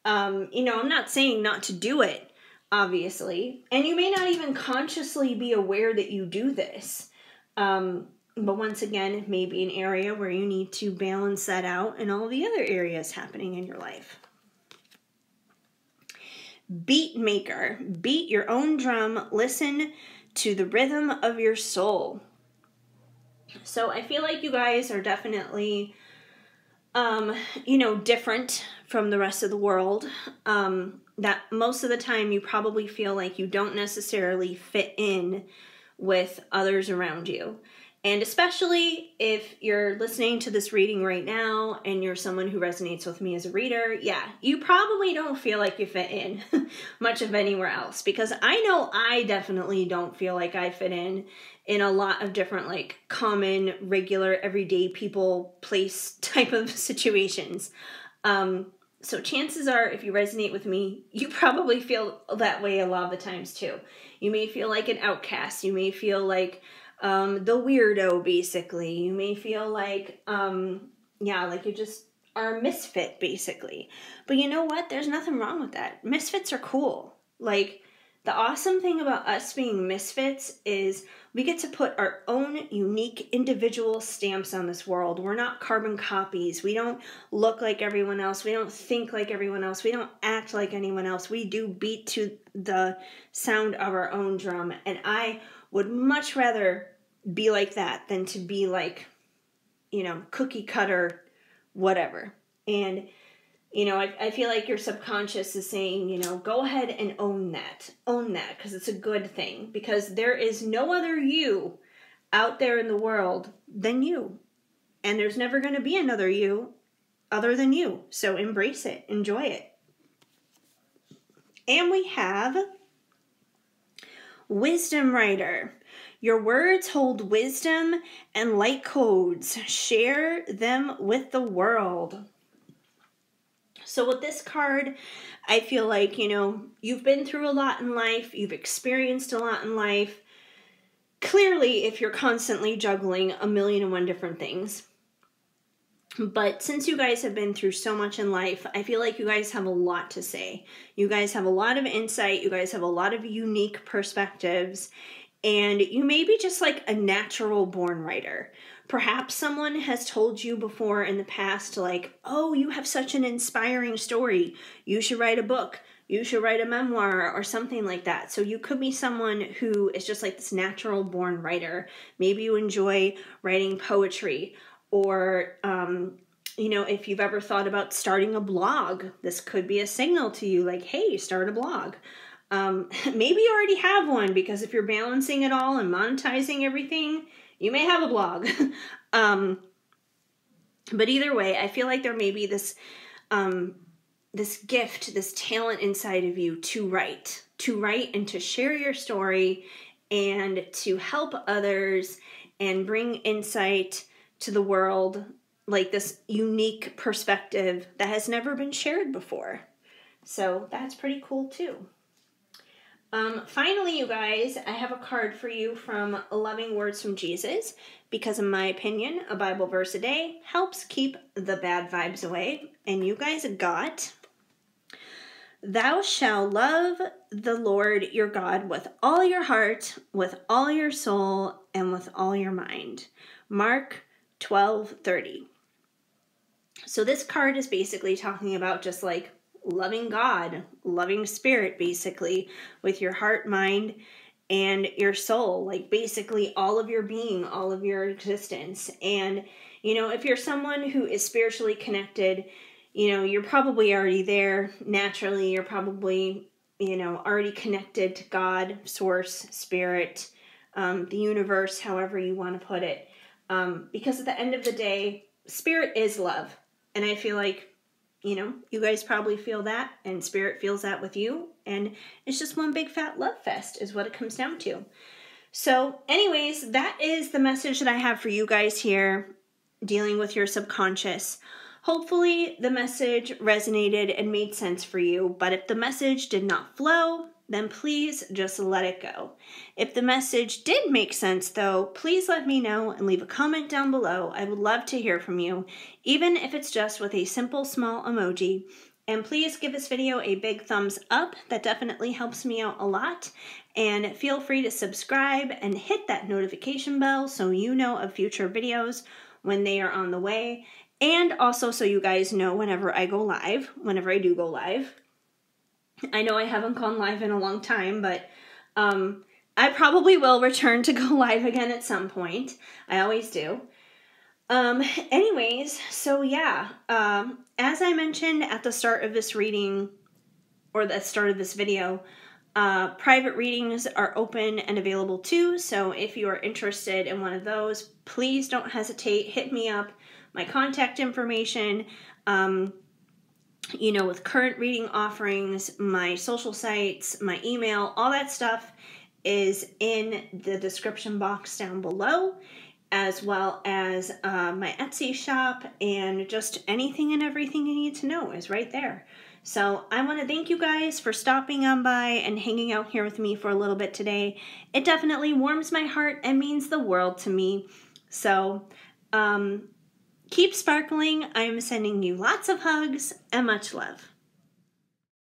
I'm not saying not to do it, obviously. And you may not even consciously be aware that you do this. But once again, it may be an area where you need to balance that out and all the other areas happening in your life. Beat maker, beat your own drum, listen to the rhythm of your soul. So I feel like you guys are definitely, different from the rest of the world. That most of the time you probably feel like you don't necessarily fit in with others around you. And especially if you're listening to this reading right now and you're someone who resonates with me as a reader, yeah, you probably don't feel like you fit in much of anywhere else. Because I know I definitely don't feel like I fit in a lot of different like common, regular, everyday people, place type of situations. So chances are, if you resonate with me, you probably feel that way a lot of the times too. You may feel like an outcast. You may feel like the weirdo, basically. You may feel like, like you just are a misfit, basically. But you know what? There's nothing wrong with that. Misfits are cool. Like, the awesome thing about us being misfits is we get to put our own unique individual stamps on this world. We're not carbon copies. We don't look like everyone else. We don't think like everyone else. We don't act like anyone else. We do beat to the sound of our own drum. And I would much rather be like that than to be like, cookie cutter, whatever. And, I feel like your subconscious is saying, go ahead and own that, because it's a good thing, because there is no other you out there in the world than you. And there's never going to be another you other than you. So embrace it, enjoy it. And we have Wisdom Writer. Your words hold wisdom and light codes. Share them with the world. So with this card, I feel like, you've been through a lot in life. You've experienced a lot in life. Clearly, if you're constantly juggling a million and one different things. But since you guys have been through so much in life, I feel like you guys have a lot to say. You guys have a lot of insight. You guys have a lot of unique perspectives. And you may be just like a natural born writer. Perhaps someone has told you before in the past, like, oh, you have such an inspiring story. You should write a book. You should write a memoir or something like that. So you could be someone who is just like this natural born writer. Maybe you enjoy writing poetry, or, if you've ever thought about starting a blog, this could be a signal to you like, hey, start a blog. Maybe you already have one, because if you're balancing it all and monetizing everything, you may have a blog. But either way, I feel like there may be this gift, this talent inside of you to write and to share your story and to help others and bring insight to the world, like this unique perspective that has never been shared before. So that's pretty cool too. Finally, you guys, I have a card for you from Loving Words from Jesus, because in my opinion, a Bible verse a day helps keep the bad vibes away. And you guys got, "Thou shalt love the Lord your God with all your heart, with all your soul, and with all your mind." Mark 12:30. So this card is basically talking about just like loving God, loving spirit, basically, with your heart, mind, and your soul, like basically all of your being, all of your existence. And, if you're someone who is spiritually connected, you're probably already there naturally. You're probably, already connected to God, source, spirit, the universe, however you want to put it. Because at the end of the day, spirit is love. And I feel like, you guys probably feel that, and spirit feels that with you. And it's just one big fat love fest is what it comes down to. So anyways, that is the message that I have for you guys here, dealing with your subconscious. Hopefully the message resonated and made sense for you. But if the message did not flow, then please just let it go. If the message did make sense, though, please let me know and leave a comment down below. I would love to hear from you, even if it's just with a simple small emoji. And please give this video a big thumbs up. That definitely helps me out a lot. And feel free to subscribe and hit that notification bell so you know of future videos when they are on the way. And also so you guys know whenever I go live, whenever I do go live. I know I haven't gone live in a long time, but I probably will return to go live again at some point. I always do. Anyways, so yeah, as I mentioned at the start of this reading, or the start of this video, private readings are open and available too. So if you are interested in one of those, please don't hesitate. Hit me up. My contact information, with current reading offerings, my social sites, my email, all that stuff is in the description box down below, as well as my Etsy shop, and just anything and everything you need to know is right there. So I want to thank you guys for stopping on by and hanging out here with me for a little bit today. It definitely warms my heart and means the world to me. So, keep sparkling. I am sending you lots of hugs and much love.